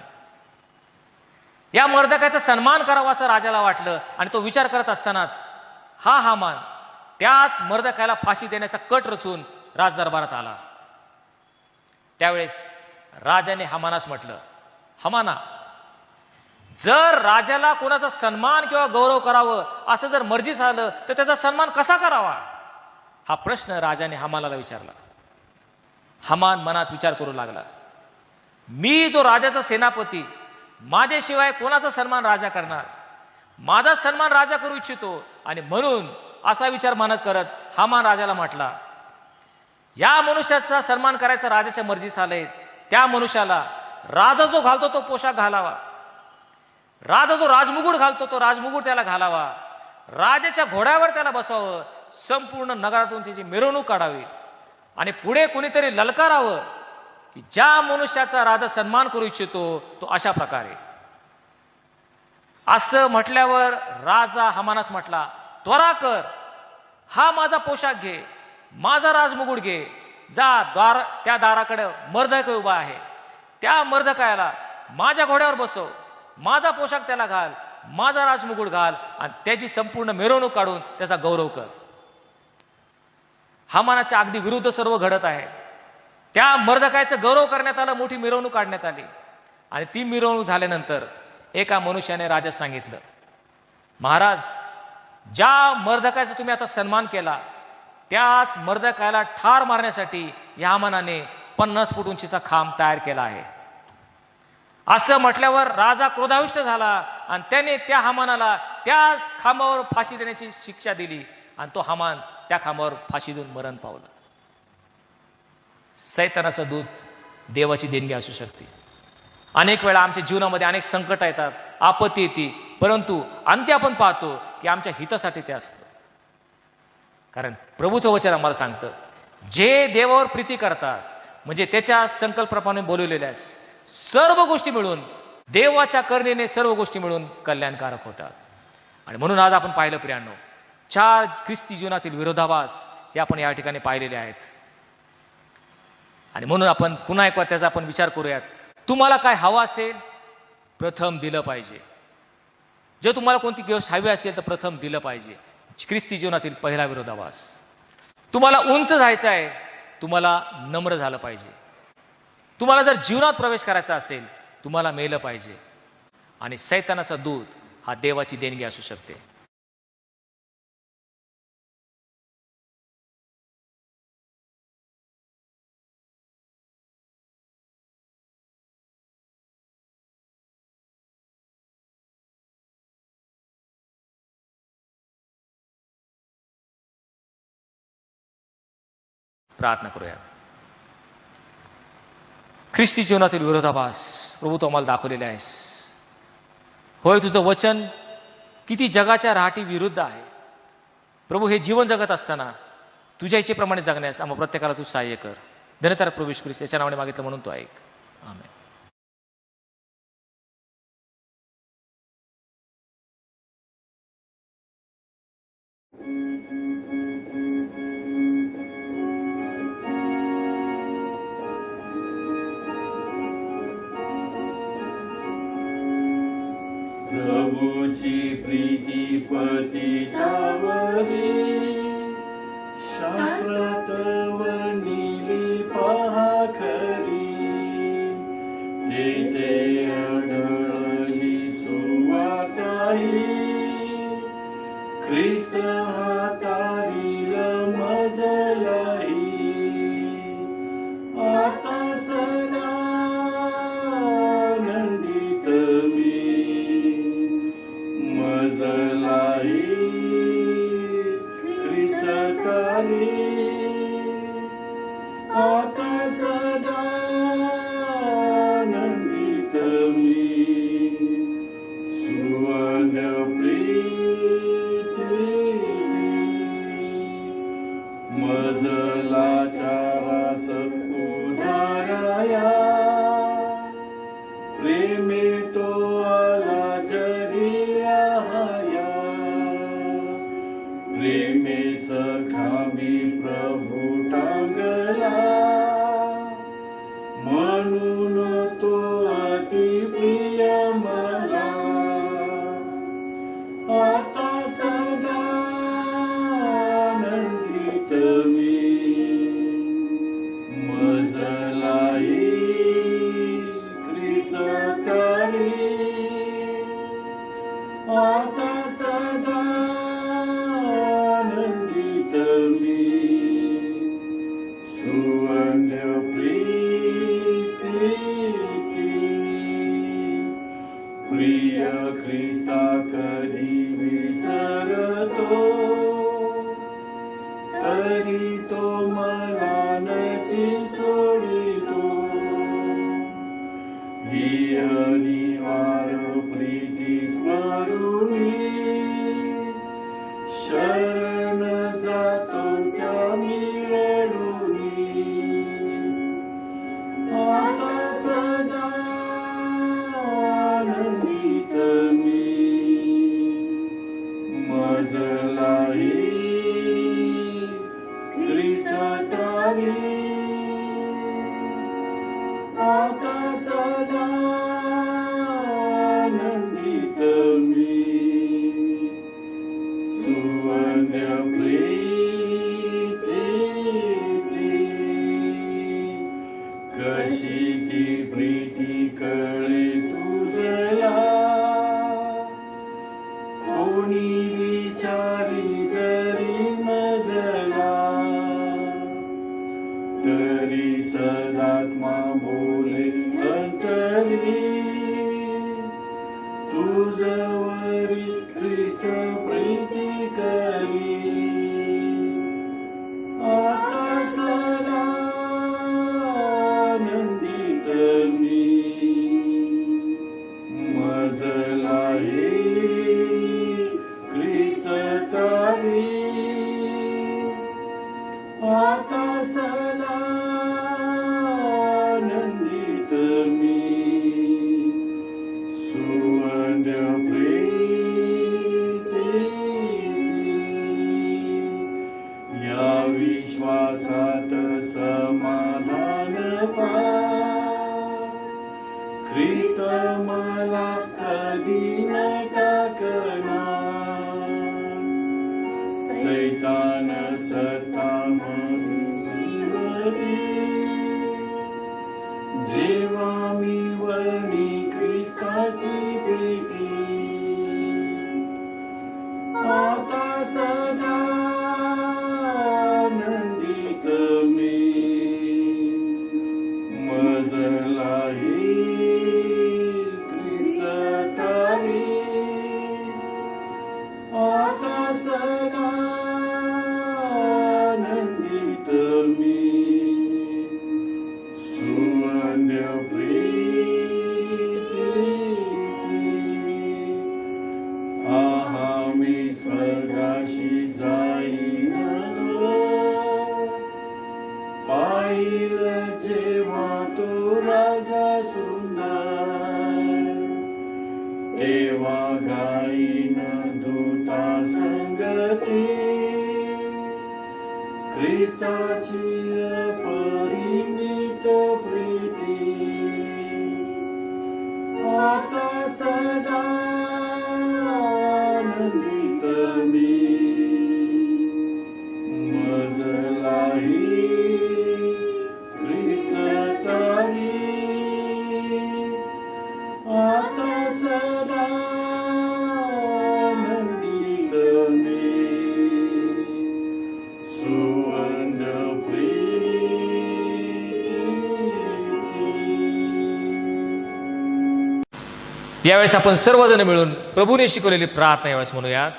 या मर्दकायाचा सन्मान करावा असं राजाला वाटलं आणि तो विचार करत असतानाच हा हामान त्याच मर्दकायाला फाशी देण्याचा कट रचून राजदरबारात आला. त्यावेळेस राजाने हामानास म्हटलं, हामाना, जर राजाला कोणाचा सन्मान किंवा गौरव करावं असं जर मर्जीस आलं तर त्याचा सन्मान कसा करावा, हा प्रश्न राजाने हामानाला विचारला. हामान मनात विचार करू लागला, मी जो राजाचा सेनापती, माझ्याशिवाय कोणाचा सन्मान राजा करणार, माझा सन्मान राजा करू इच्छितो. आणि म्हणून असा विचार मनात करत हामान राजाला म्हटला, या मनुष्याचा सन्मान करायचा राजाच्या मर्जीस आलंय, त्या मनुष्याला राजा जो घालतो तो पोशाख घालावा, राजा जो राजमुकुट घालतो तो राजमुकुट त्याला घालावा, राजाच्या घोड्यावर त्याला बसवावं, संपूर्ण नगरातून त्याची मिरवणूक काढावी आणि पुढे कुणीतरी ललकारावं की ज्या मनुष्याचा राजा सन्मान करू इच्छितो तो अशा प्रकारे. असं म्हटल्यावर राजा हामानास म्हटला, त्वरा कर, हा माझा पोशाख घे, माझा राजमुकुट घे, जा त्या दाराकडे मर्दकाय उभा आहे, त्या मर्दकायाला माझ्या घोड्यावर बसव, माझा पोशाख त्याला घाल, माझा राजमुकुट घाल आणि त्याची संपूर्ण मिरवणूक काढून त्याचा गौरव कर. हामानाच्या अगदी विरुद्ध सर्व घडत आहे. त्या मर्दकायचं गौरव करण्यात आलं, मोठी मिरवणूक काढण्यात आली आणि ती मिरवणूक झाल्यानंतर एका मनुष्याने राजास सांगितलं, महाराज, ज्या मर्दकायचा तुम्ही आता सन्मान केला त्याच मर्दकायाला ठार मारण्यासाठी या हामानाने 50 फूट उंचीचा खांब तयार केला आहे. असं म्हटल्यावर राजा क्रोधाविष्ट झाला आणि त्याने त्या हामानाला त्याच खांबावर फाशी देण्याची शिक्षा दिली आणि तो हामान त्या खांबावर फाशी देऊन मरण पावला. सैतानाचं दूत देवाची देणगी असू शकते. अनेक वेळा आमच्या जीवनामध्ये अनेक संकट येतात, आपत्ती येते, परंतु अंती आपण पाहतो की आमच्या हितासाठी ते असतं. कारण प्रभूचं वचन आम्हाला सांगतं, जे देवावर प्रीती करतात म्हणजे त्याच्या संकल्पप्रमाणे बोलवलेल्या सर्व गोष्टी मिळून, देवाच्या करुणेने सर्व गोष्टी मिळून कल्याणकारक होतात. आणि म्हणून आज आपण पाहिलं प्रियांनो, 4 ख्रिस्ती जीवनातील विरोधाभास हे आपण या ठिकाणी पाहिलेले आहेत. आणि म्हणून आपण पुन्हा एक त्याचा आपण विचार करूयात. तुम्हाला काय हवं असेल प्रथम दिलं पाहिजे. जर तुम्हाला कोणती गोष्ट हवी असेल तर प्रथम दिलं पाहिजे. ख्रिस्ती जीवनातील पहिला विरोधाभास. तुम्हाला उंच जायचं आहे, तुम्हाला नम्र झालं पाहिजे. तुम्हाला जर जीवनात प्रवेश करायचा असेल तुम्हाला मेलं पाहिजे. आणि सैतानाचा दूत हा देवाची देणगी असू शकते. प्रार्थना करूया. ख्रिस्ती जीवनातील विरोधाभास प्रभू तू आम्हाला दाखवलेले आहेस. होय, तुझं वचन किती जगाच्या राहाटी विरुद्ध आहे. प्रभू, हे जीवन जगत असताना तुझ्या इच्छेप्रमाणे जगण्यास आम्हा प्रत्येकाला तू सहाय्य कर. धन्यतार प्रभू येशू ख्रिस्त, याच्या नावाने मागितलं म्हणून तो ऐक. आमेन. प्रभूची प्रीती पतितावरी, शास्त्रात वर्णिली पहा खरी. तेथे आढळली सुवार्ताही, ख्रिस्त हाताळील मजलाही. आता सदा आनंदित मी, मजलाही ख्रिस्तकारी. आता सदा आनंदित मी, सुवर्ण प्रीती. मजलाच्या रस उधाराया, प्रेमे तो आला जरी राहाया. प्रेमेच खांबी प्रभू टांगला, म्हणून तो अति प्रिय मला. आता सदा आनंदित मी, मजलाही ख्रिस्तकारी. ख्रिस्ता कधी विसरतो तरी तो मला नची सोडितो ही अनिवार प्रीती स्मरुणी शरण जातो त्या मिरडुनी आता सदा आनंदित मी मजलाही ख्रिस्तारी आता सदा आनंदित मी सुवर्ण प्रीती कशी ती प्रीती कळे तुझला कोणी विचारी जरी नजला तरी सदात्मा बोले अंतरी तुझवरी ख्रिस्त प्रीती करी आता सदा आनंदित मी मजलाही ख्रिस्त तारी आता सदा आनंदित मी सुवर्ण प्रीती या विश्वासात समाधान पा ख्रिस्त मला कधी न टाकणार सैतान सत्ता जीवती जेव्हा मी वर्णी ख्रिस्ताची प्रीती आता सदा आनंदित मी मजलाही ख्रिस्तारी आता सदा आनंदित मी सुवर्ण प्रीती आहा मी स्वर्गाशी जाईन पाहिल जेव्हा तो राजा सुंदर तेव्हा गाईन दूता संगती ख्रिस्ताची अपरिमित प्रीती आता सदा आनंदित मी मजलाही ख्रिस्तारी आता सदा आनंदित मी सुवर्ण प्रीती यावेळेस आपण सर्वजण मिळून प्रभूने शिकवलेली प्रार्थना यावेळेस म्हणूयात.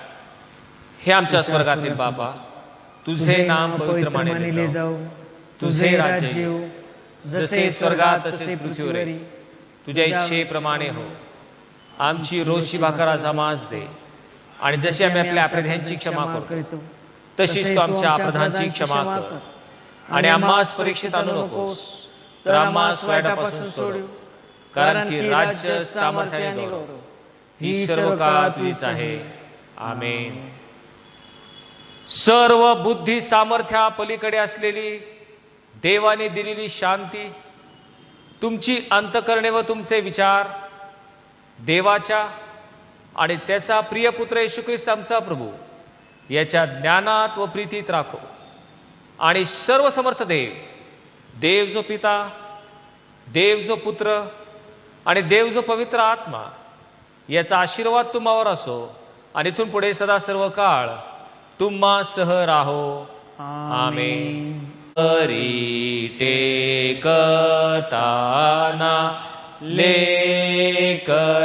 हे आमच्या स्वर्गातील बापा, तुझे नाम पवित्र मानले जाऊ, तुझे राज्य येऊ, जसे स्वर्गात तसे पृथ्वीवर. तुझ्या इच्छेप्रमाणे हो. आमची रोजची भाकर आज आम्हास दे, आणि जशी आम्ही आपल्या अपराध्यांची क्षमा करतो तशीच तू आमच्या अपराधांची क्षमा कर, आणि आम्हास परीक्षेत आणू नकोस तर आम्हास वाईटापासून सोड, कारण की राज्य, सामर्थ्य आणि गौरव ही सर्व काळ तुझीच आहे. आमेन. सर्व बुद्धी सामर्थ्या पलीकडे असलेली देवाने दिलेली शांती तुमची अंतःकरणे व तुमचे विचार देवाच्या आणि त्याचा प्रिय पुत्र येशू ख्रिस्त आमचा प्रभू याच्या ज्ञानात व प्रीतीत राखो. आणि सर्व समर्थ देव जो पिता, देव जो पुत्र आणि देव जो पवित्र आत्मा याचा आशीर्वाद तुम्हावर असो, आणि इथून पुढे सदा सर्व काळ तुम्हा सह राहो. आमेन. हरी टेकताना लेकराला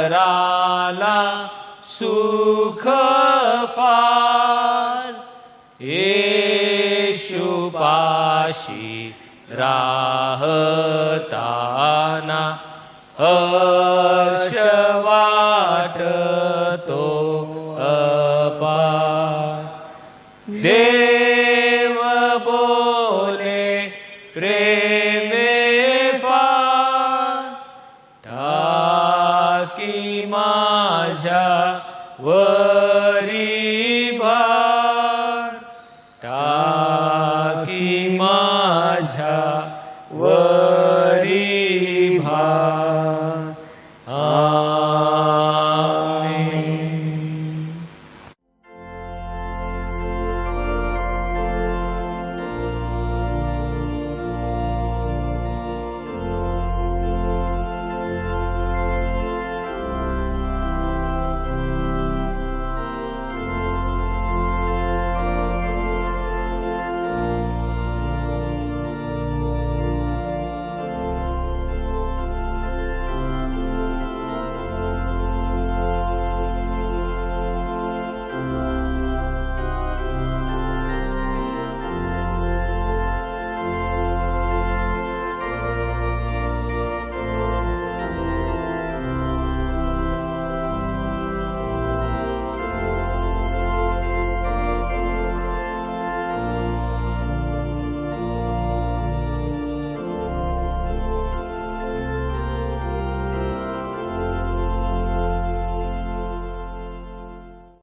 सुख फार येशू पाशी राहताना हर्ष वाटतो अपार देव बोले प्रेमे फार टाकी माझ्या व